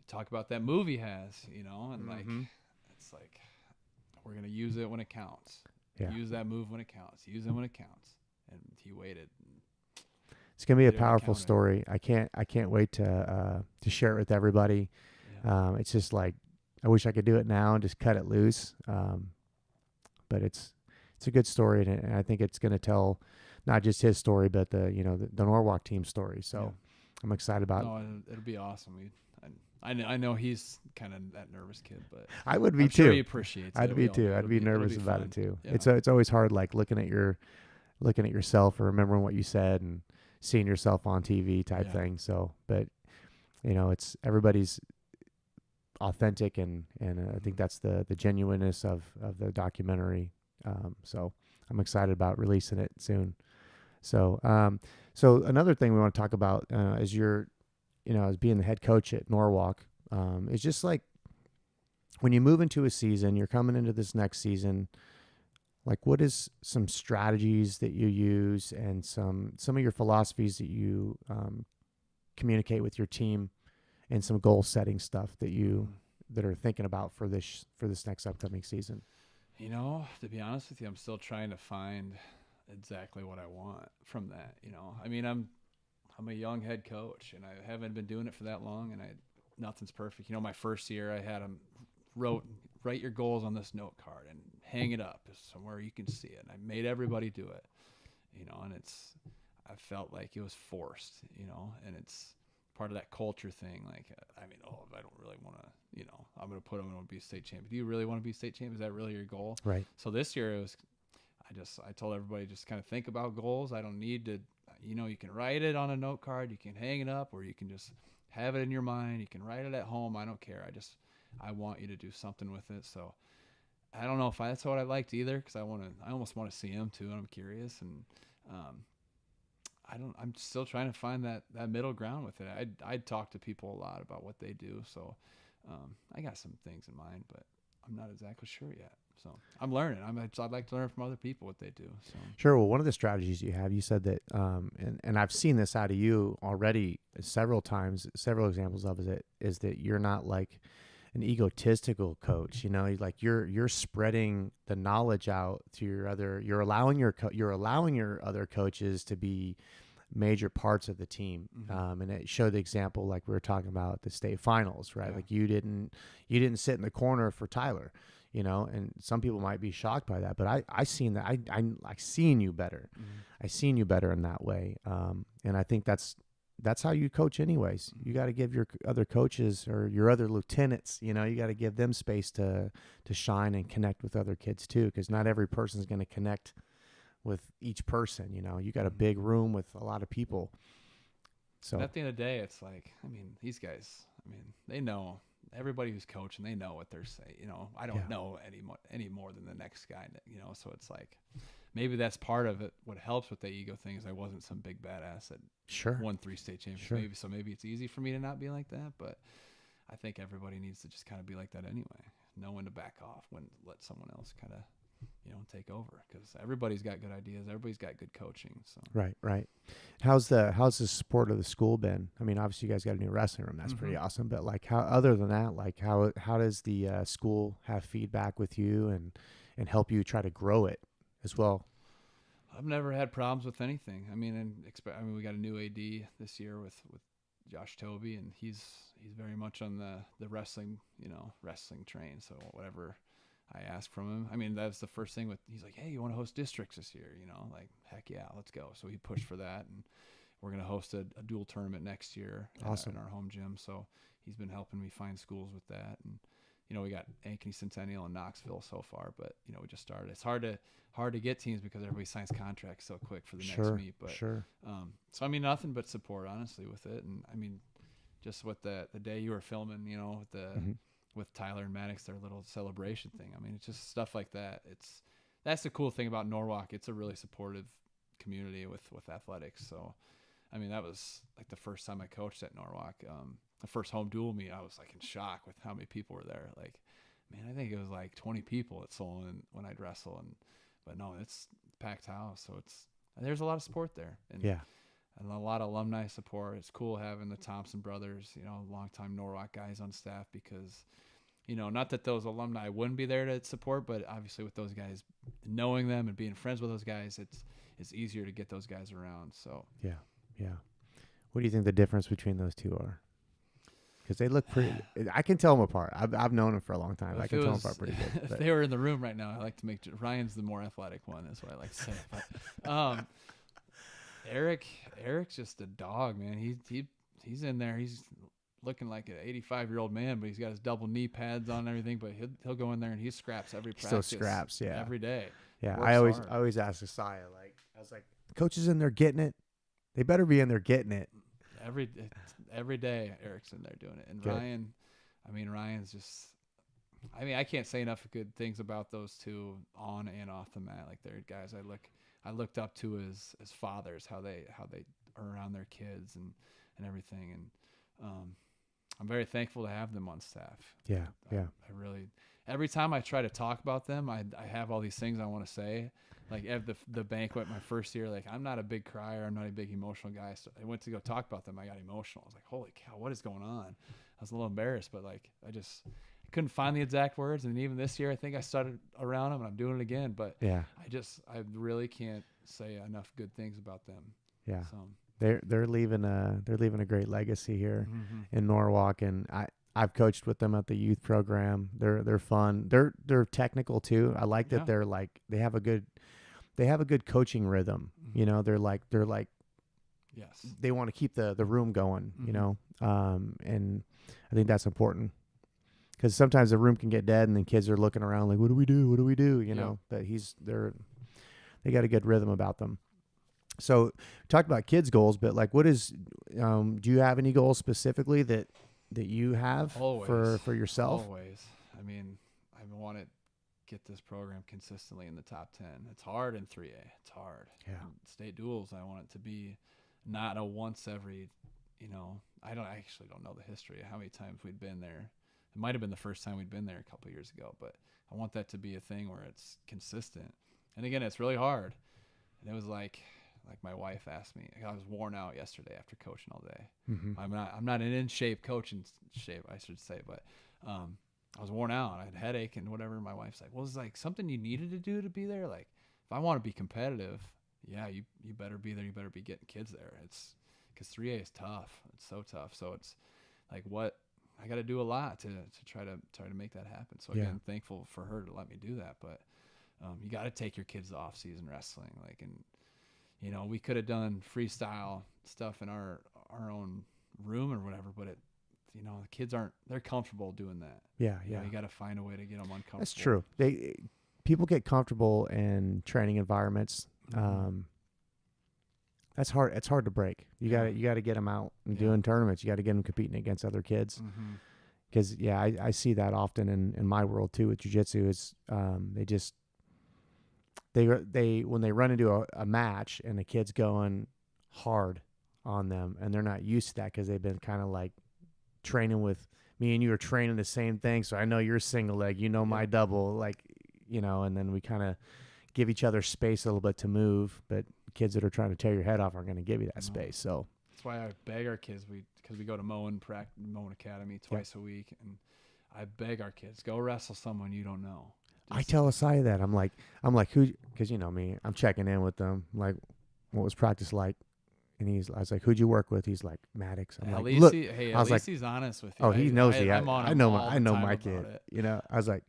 talk about that move he has, you know, and like it's like, we're gonna use it when it counts. Yeah. Use that move when it counts. Use it when it counts. And he waited. It's gonna be a powerful story. I can't wait to share it with everybody. Yeah. It's just like, I wish I could do it now and just cut it loose. But it's a good story, and I think it's gonna tell not just his story, but the Norwalk team story. So I'm excited about it. It'll be awesome. I know he's kind of that nervous kid, but I would be I'm too. Sure he appreciates it. I'd be too. I'd be nervous about it too. Yeah. It's always hard, like looking at yourself or remembering what you said and seeing yourself on TV type thing. So, but you know, it's everybody's authentic, and I think that's the genuineness of the documentary. So I'm excited about releasing it soon. So another thing we want to talk about is as being the head coach at Norwalk, it's just like when you move into a season, you're coming into this next season, like what is some strategies that you use and some of your philosophies that you communicate with your team, and some goal setting stuff that are thinking about for this next upcoming season? You know, to be honest with you, I'm still trying to find exactly what I want from that. You know, I mean, I'm a young head coach, and I haven't been doing it for that long, and nothing's perfect. You know, my first year I had them write your goals on this note card and hang it up somewhere you can see it. And I made everybody do it, you know, and I felt like it was forced, you know, and it's part of that culture thing. Like, I mean, I don't really want to, you know, I'm going to put them to be a state champion. Do you really want to be a state champion? Is that really your goal? Right. So this year I told everybody, just kind of think about goals. I don't need to, you know, you can write it on a note card, you can hang it up, or you can just have it in your mind. You can write it at home. I don't care. I want you to do something with it. So I don't know if that's what I liked either, because I almost want to see him too, and I'm curious. And I'm still trying to find that middle ground with it. I'd talk to people a lot about what they do. So I got some things in mind, but I'm not exactly sure yet. So I'm learning. I'd like to learn from other people what they do. So. Sure. Well, one of the strategies you have, you said that, and I've seen this out of you already several times, several examples of it, is that you're not like an egotistical coach. You know, like you're spreading the knowledge out to you're allowing your other coaches to be major parts of the team. And it showed the example, like we were talking about at the state finals, right? Yeah. Like you didn't sit in the corner for Tyler. You know, and some people might be shocked by that, but I seen that. I seen you better. I seen you better in that way. And I think that's how you coach anyways. You got to give your other coaches or your other lieutenants, you know, you got to give them space to shine and connect with other kids too, because not every person is going to connect with each person. You know, you got a big room with a lot of people. So at the end of the day, it's like, I mean, these guys, they know. Everybody who's coaching, they know what they're saying. You know, I don't know any more than the next guy. You know, so it's like maybe that's part of it. What helps with the ego thing is I wasn't some big badass that won 3 state championships. Maybe it's easy for me to not be like that. But I think everybody needs to just kind of be like that anyway. Know when to back off, when let someone else kind of take over, because everybody's got good ideas. Everybody's got good coaching. So Right. How's the support of the school been? I mean, obviously you guys got a new wrestling room. That's pretty awesome. But like, how other than that, like how does the school have feedback with you and help you try to grow it as well? I've never had problems with anything. I mean, we got a new AD this year with Josh Toby, and he's very much on the wrestling wrestling train. So whatever I ask from him, I mean, that's the first thing he's like, hey, you want to host districts this year? Like, heck yeah, let's go. So he pushed for that, and we're going to host a dual tournament next year in our home gym. So he's been helping me find schools with that. And, we got Ankeny Centennial and Knoxville so far, but, we just started. It's hard to get teams because everybody signs contracts so quick for the next meet. But, so, I mean, nothing but support, honestly, with it. And, I mean, just with the day you were filming, with Tyler and Maddox, their little celebration thing. I mean, it's just stuff like that. That's the cool thing about Norwalk. It's a really supportive community with athletics. So, I mean, that was like the first time I coached at Norwalk. The first home duel meet, I was like in shock with how many people were there. Like, man, I think it was like 20 people at Solon when I'd wrestle. But no, it's packed house. So there's a lot of support there. And a lot of alumni support. It's cool having the Thompson brothers, longtime Norwalk guys on staff, because, not that those alumni wouldn't be there to support, but obviously with those guys, knowing them and being friends with those guys, it's easier to get those guys around. So yeah. What do you think the difference between those two are? Because they look pretty. I can tell them apart. I've known them for a long time. I can tell them apart pretty good. If they were in the room right now, I like to make Ryan's the more athletic one. That's what I like to say. But Eric's just a dog, man. He's in there. He's looking like an 85-year-old man, but he's got his double knee pads on and everything. But he'll go in there and he scraps every practice. Still scraps, yeah, every day. Yeah, I always ask Asaya, like, I was like, the coaches in there getting it. They better be in there getting it. Every day Eric's in there doing it. And good. Ryan's just, I can't say enough good things about those two on and off the mat. Like, they're guys I looked up to as fathers, how they are around their kids and everything. And I'm very thankful to have them on staff. Yeah. I really, every time I try to talk about them, I have all these things I want to say. Like at the banquet my first year, like, I'm not a big crier. I'm not a big emotional guy. So I went to go talk about them. I got emotional. I was like, holy cow, what is going on? I was a little embarrassed, but like, I couldn't find the exact words. And even this year, I think I started around them and I'm doing it again. But yeah, I really can't say enough good things about them. Yeah. So they're leaving a great legacy here in Norwalk. And I've coached with them at the youth program. They're fun. They're technical too. I like that they're like, they have a good coaching rhythm. They're like yes, they want to keep the room going, and I think that's important, because sometimes the room can get dead and then kids are looking around like, what do we do? What do we do? But they got a good rhythm about them. So we talked about kids' goals, but like, what is, do you have any goals specifically that you have for yourself? Always. I mean, I want to get this program consistently in the top 10. It's hard in 3A. It's hard. Yeah. State duels, I want it to be not a once every, I actually don't know the history of how many times we'd been there. It might have been the first time we'd been there a couple of years ago, but I want that to be a thing where it's consistent. And again, it's really hard. And it was like my wife asked me, I was worn out yesterday after coaching all day. I'm not in shape, coaching shape, I should say, but I was worn out. I had a headache and whatever. My wife's like, well, it's like something you needed to do to be there. Like, if I want to be competitive, yeah, you better be there. You better be getting kids there. It's because 3A is tough. It's so tough. So it's like, what I got to do a lot to try to make that happen. So again, thankful for her to let me do that. But you got to take your kids to off-season wrestling. Like, and we could have done freestyle stuff in our own room or whatever, but the kids they're comfortable doing that. Yeah. You got to find a way to get them uncomfortable. That's true. People get comfortable in training environments. That's hard. It's hard to break. You got to get them out and doing tournaments. You got to get them competing against other kids. Because I see that often in my world too with jiu-jitsu. Is they when they run into a match and the kid's going hard on them and they're not used to that because they've been kind of like training with me and you are training the same thing. So I know your single leg, my double, like, you know, and then we kind of give each other space a little bit to move, but kids that are trying to tear your head off aren't going to give you that space. So that's why I beg our kids, because we go to Moen Academy twice a week, and I beg our kids, go wrestle someone you don't know. I tell Asai that I'm like, who, because you know me, I'm checking in with them. I'm like, what was practice like? And I was like, who'd you work with? He's like, Maddox. I'm like, look, at least he's honest with you. Oh, he knows the. I know my kid. You know, I was like,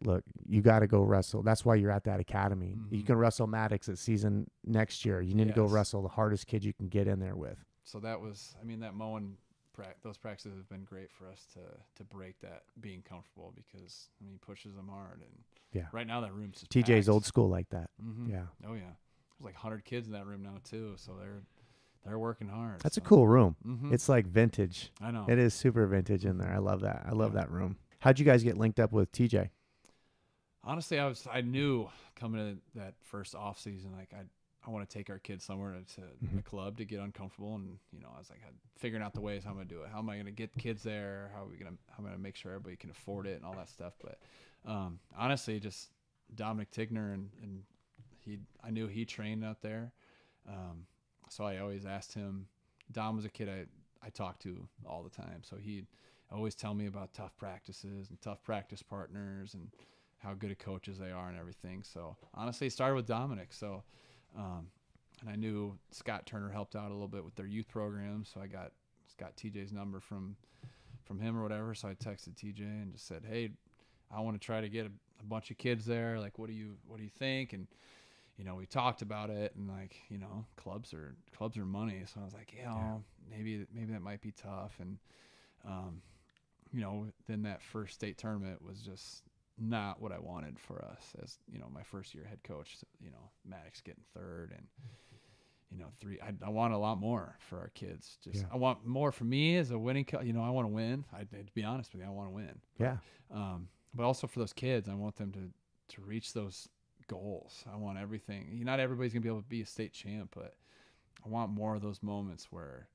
look, you got to go wrestle. That's why you're at that academy. Mm-hmm. You can wrestle Maddox at season next year. You need to go wrestle the hardest kid you can get in there with. So that was, that Moen, those practices have been great for us to break that being comfortable, because he pushes them hard, and right now that room's just TJ's packed. Old school like that. Mm-hmm. Yeah. Oh yeah, there's like 100 kids in that room now too, so they're working hard. That's a cool room. Mm-hmm. It's like vintage. I know. It is super vintage in there. I love that. I love that room. How'd you guys get linked up with TJ? Honestly, I knew coming to that first off season, like I want to take our kids somewhere to a club to get uncomfortable, and I was like figuring out the ways how I'm gonna do it. How am I gonna get kids there? How am I gonna make sure everybody can afford it and all that stuff? But honestly, just Dominic Tigner and I knew he trained out there, so I always asked him. Dom was a kid I talked to all the time, so he'd always tell me about tough practices and tough practice partners and how good of coaches they are and everything. So honestly, it started with Dominic. So, and I knew Scott Turner helped out a little bit with their youth program. So I got TJ's number from him or whatever. So I texted TJ and just said, hey, I want to try to get a bunch of kids there. Like, what do you think? And, we talked about it, and clubs are money. So I was like, maybe that might be tough. And, then that first state tournament was just not what I wanted for us as, my first year head coach, Maddox getting third and, three. I want a lot more for our kids. I want more for me as a winning I want to win. To be honest with you, I want to win. Yeah. But also for those kids, I want them to reach those goals. I want everything. Not everybody's going to be able to be a state champ, but I want more of those moments where,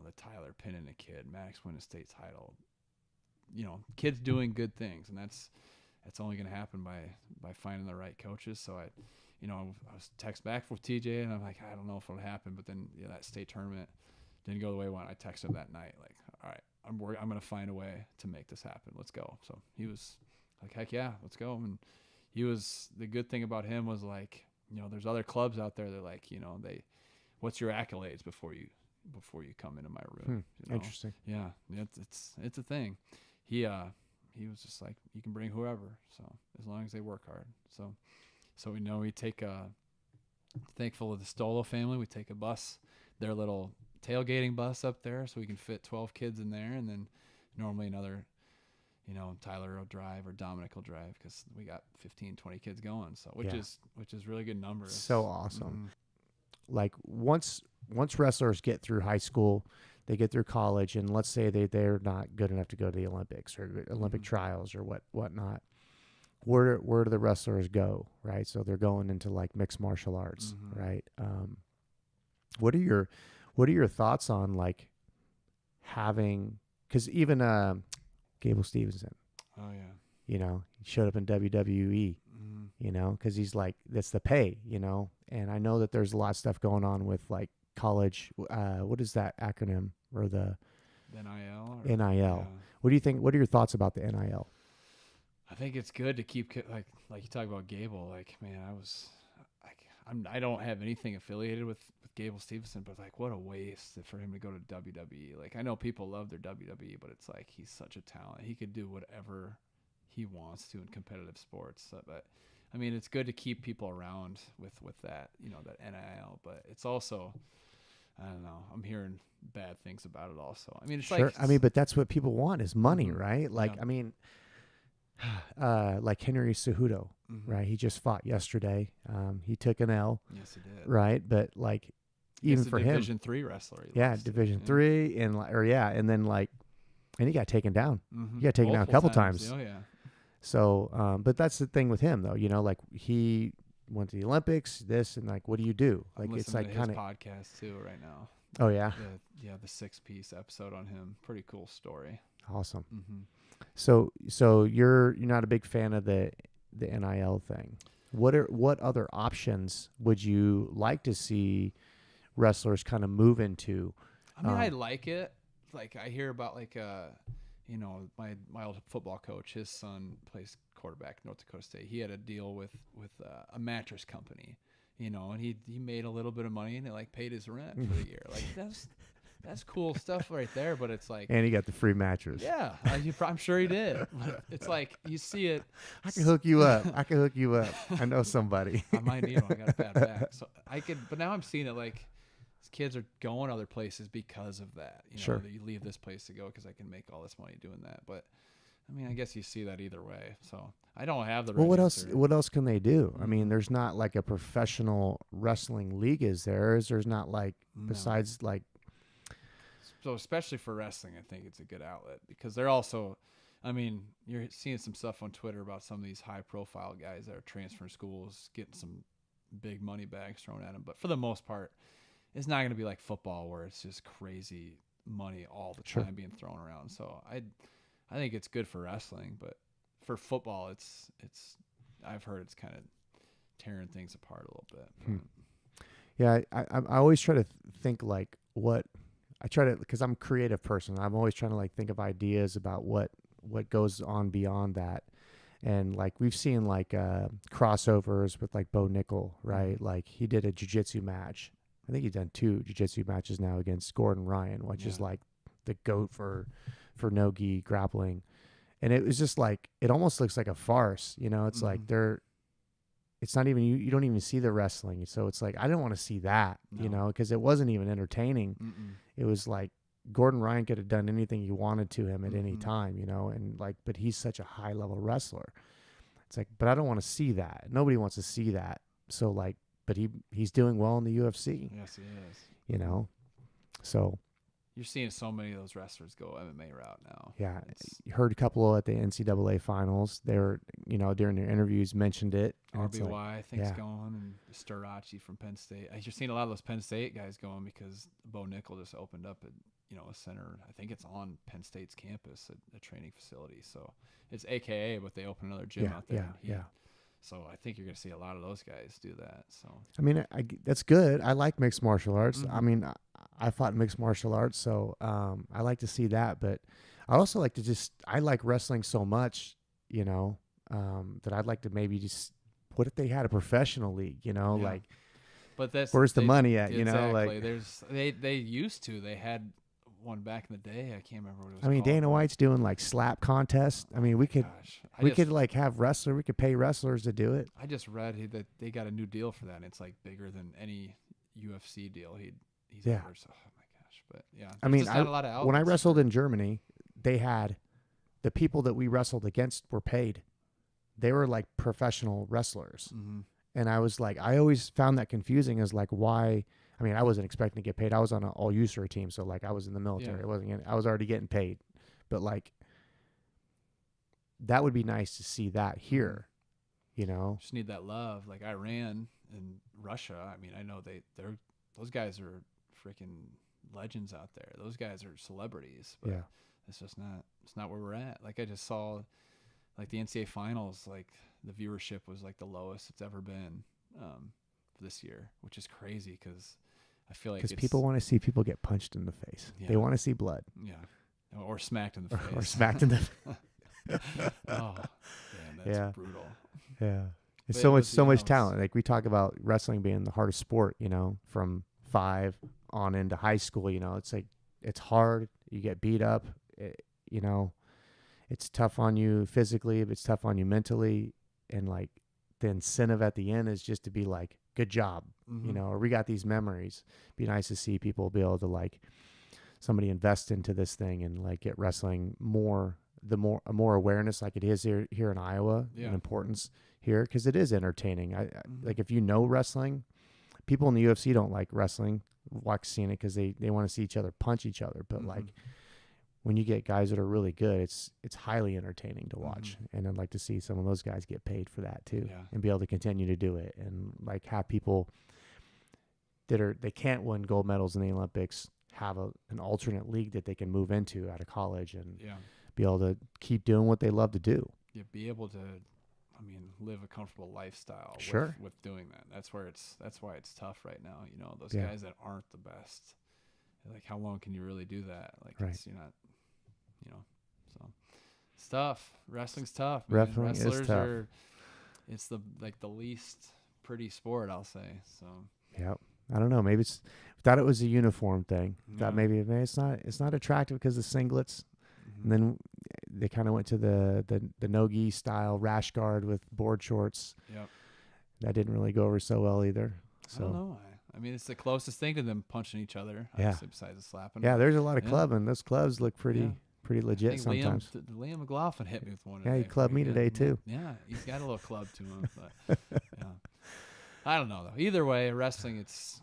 the Tyler pinning a kid, Maddox win a state title, kids doing good things. And that's only going to happen by finding the right coaches. So I was text back with TJ, and I'm like, I don't know if it'll happen. But then that state tournament didn't go the way I wanted. I texted him that night, like, all right, I'm going to find a way to make this happen. Let's go. So he was like, heck yeah, let's go. And the good thing about him was like, there's other clubs out there that like, what's your accolades before you come into my room? Interesting. Yeah. It's a thing. He was just like, you can bring whoever, so as long as they work hard. So we take thankful of the Stolo family, we take a bus, their little tailgating bus up there, so we can fit 12 kids in there, and then normally another, Tyler will drive or Dominic will drive, because we got 15, 20 kids going, so which is really good numbers. So awesome. Like once wrestlers get through high school, they get through college, and let's say they're not good enough to go to the Olympics or Olympic trials or whatnot. Where do the wrestlers go, right? So they're going into like mixed martial arts, right? What are your thoughts on like having? Because even Gable Stevenson, he showed up in WWE, because he's like, that's the pay, and I know that there's a lot of stuff going on with like college. What is that acronym, or the NIL? NIL. Yeah. What do you think? What are your thoughts about the NIL? I think it's good to keep like you talk about Gable. Like, man, I don't have anything affiliated with Gable Stevenson, but like, what a waste for him to go to WWE. Like, I know people love their WWE, but it's like, he's such a talent. He could do whatever he wants to in competitive sports. But I mean, it's good to keep people around with that, that NIL, but it's also, I don't know, I'm hearing bad things about it also. I mean, it's sure. like, But that's what people want is money, right? Like, yeah. I mean, like Henry Cejudo, right? He just fought yesterday. He took an L. Yes, he did. Right. But like, even for him, Division III wrestler. Division III, and then like, and he got taken down. He got taken down a couple times. Oh yeah. So, but that's the thing with him though, like he went to the Olympics, and like, what do you do? Like, it's like kind of podcast too right now. Oh yeah. The 6-piece episode on him. Pretty cool story. Awesome. So you're not a big fan of the the NIL thing. What other options would you like to see wrestlers kind of move into? I mean, I like it. Like I hear about like you know, my old football coach, his son plays quarterback in North Dakota State. He had a deal with a mattress company, you know, and he made a little bit of money and it like paid his rent for the year. Like that's cool stuff right there. But it's like, And he got the free mattress. yeah, I'm sure he did. But it's like you see it. I can hook you up. I know somebody. I might need one. I got a bad back, so I could. But now I'm seeing it like kids are going other places because of that. You know, Sure. you leave this place to go because I can make all this money doing that. But I mean, I guess you see that either way. So I don't have the. Well, right what answer. else? What else can they do? I mean, there's not like a professional wrestling league, is there? There's not like besides like. So especially for wrestling, I think it's a good outlet because they're also. I mean, you're seeing some stuff on Twitter about some of these high-profile guys that are transferring schools, getting some big money bags thrown at them. But for the most part, it's not going to be like football where it's just crazy money all the time being thrown around. So I think it's good for wrestling, but for football, it's I've heard it's kind of tearing things apart a little bit. Yeah, I always try to think like what I try to, because I'm a creative person. I'm always trying to like think of ideas about what goes on beyond that. And like we've seen like crossovers with like Bo Nickel, right? Like he did a jiu-jitsu match. I think he's done 2 jiu-jitsu matches now against Gordon Ryan, which is like the GOAT for no-gi grappling. And it was just like, it almost looks like a farce, you know? It's like it's not even, you don't even see the wrestling. So it's like, I didn't want to see that, you know, because it wasn't even entertaining. It was like Gordon Ryan could have done anything he wanted to him at any time, you know, and like, but he's such a high level wrestler. It's like, but I don't want to see that. Nobody wants to see that. So like, but he's doing well in the UFC. Yes, he is. You know, so you're seeing so many of those wrestlers go MMA route now. Yeah, you heard a couple at the NCAA finals. They were, you know, during their interviews mentioned it. RBY, I think's going, and Starachi from Penn State. You're seeing a lot of those Penn State guys going because Bo Nickel just opened up a center. I think it's on Penn State's campus, a training facility. So it's AKA, but they open another gym out there. Yeah. So I think you're going to see a lot of those guys do that. So I mean, that's good. I like mixed martial arts. I mean, I fought mixed martial arts, so I like to see that. But I also like to I like wrestling so much, you know, that I'd like to maybe just. What if they had a professional league? You know, like. But where's the money at? You know, like they used to. They had one back in the day. I can't remember what it was. I mean, Dana White's doing like slap contests. I mean, we could like have wrestlers. We could pay wrestlers to do it. I just read that they got a new deal for that, and it's like bigger than any UFC deal he's ever. So, oh my gosh! But yeah, I mean, not a lot of when I wrestled in Germany, they had the people that we wrestled against were paid. They were like professional wrestlers, and I was like, I always found that confusing. As like, why? I mean, I wasn't expecting to get paid. I was on an all-user team, so like I was in the military. I was already getting paid, but like that would be nice to see that here, you know. Just need that love, like Iran and Russia. I mean, I know those guys are freaking legends out there. Those guys are celebrities, but it's just not where we're at. Like I just saw, like the NCAA finals, like the viewership was like the lowest it's ever been this year, which is crazy because. I feel like because people want to see people get punched in the face. Yeah. They want to see blood. Yeah, or smacked in the face. Or smacked in the. Oh, man, that's brutal. Yeah, it's so much talent. Like we talk about wrestling being the hardest sport. You know, from 5 on into high school. You know, it's like it's hard. You get beat up. You know, it's tough on you physically. It's tough on you mentally, and like the incentive at the end is just to be like, good job, you know, or we got these memories. Be nice to see people be able to like somebody invest into this thing and like get wrestling more awareness like it is here in Iowa and importance here because it is entertaining. I like if you know wrestling, people in the UFC don't like wrestling, seeing it because they want to see each other punch each other. But like when you get guys that are really good, it's highly entertaining to watch. And I'd like to see some of those guys get paid for that too and be able to continue to do it and like have people that they can't win gold medals in the Olympics have an alternate league that they can move into out of college and be able to keep doing what they love to do. Yeah, be able to, I mean, live a comfortable lifestyle Sure. with doing that. That's why it's tough right now. You know, those Yeah. guys that aren't the best, like how long can you really do that? Like Right. you're not, you know, so it's tough. Wrestling's tough. Man. Wrestling is Wrestlers tough. it's the least pretty sport, I'll say. So Yeah. I don't know. Maybe thought it was a uniform thing. Thought Yeah. maybe it's not attractive because of singlets. mhm. And then they kind of went to the no-gi style rash guard with board shorts. Yep. That didn't really go over so well either. I don't So know. I mean, it's the closest thing to them punching each other, Yeah. obviously, besides the slapping. yeah, but there's a lot of Yeah. clubbing. Those clubs look pretty Yeah. pretty I legit think sometimes. Liam McLaughlin hit me with one. Yeah, he today clubbed me pretty today, good. too. Yeah, he's got a little club to him. But yeah, I don't know though. Either way, wrestling it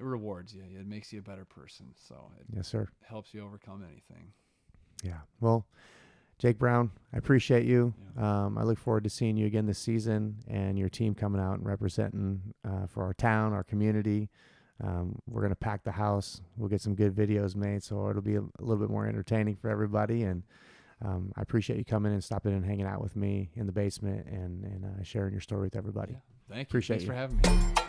rewards you. It makes you a better person. So it Yes, sir. helps you overcome anything. Yeah. Well, Jake Brown, I appreciate you. Yeah. I look forward to seeing you again this season and your team coming out and representing for our town, our community. We're going to pack the house. We'll get some good videos made, so it'll be a little bit more entertaining for everybody. And I appreciate you coming and stopping and hanging out with me in the basement and sharing your story with everybody. Yeah. Thank you. Appreciate Thanks you. for having me.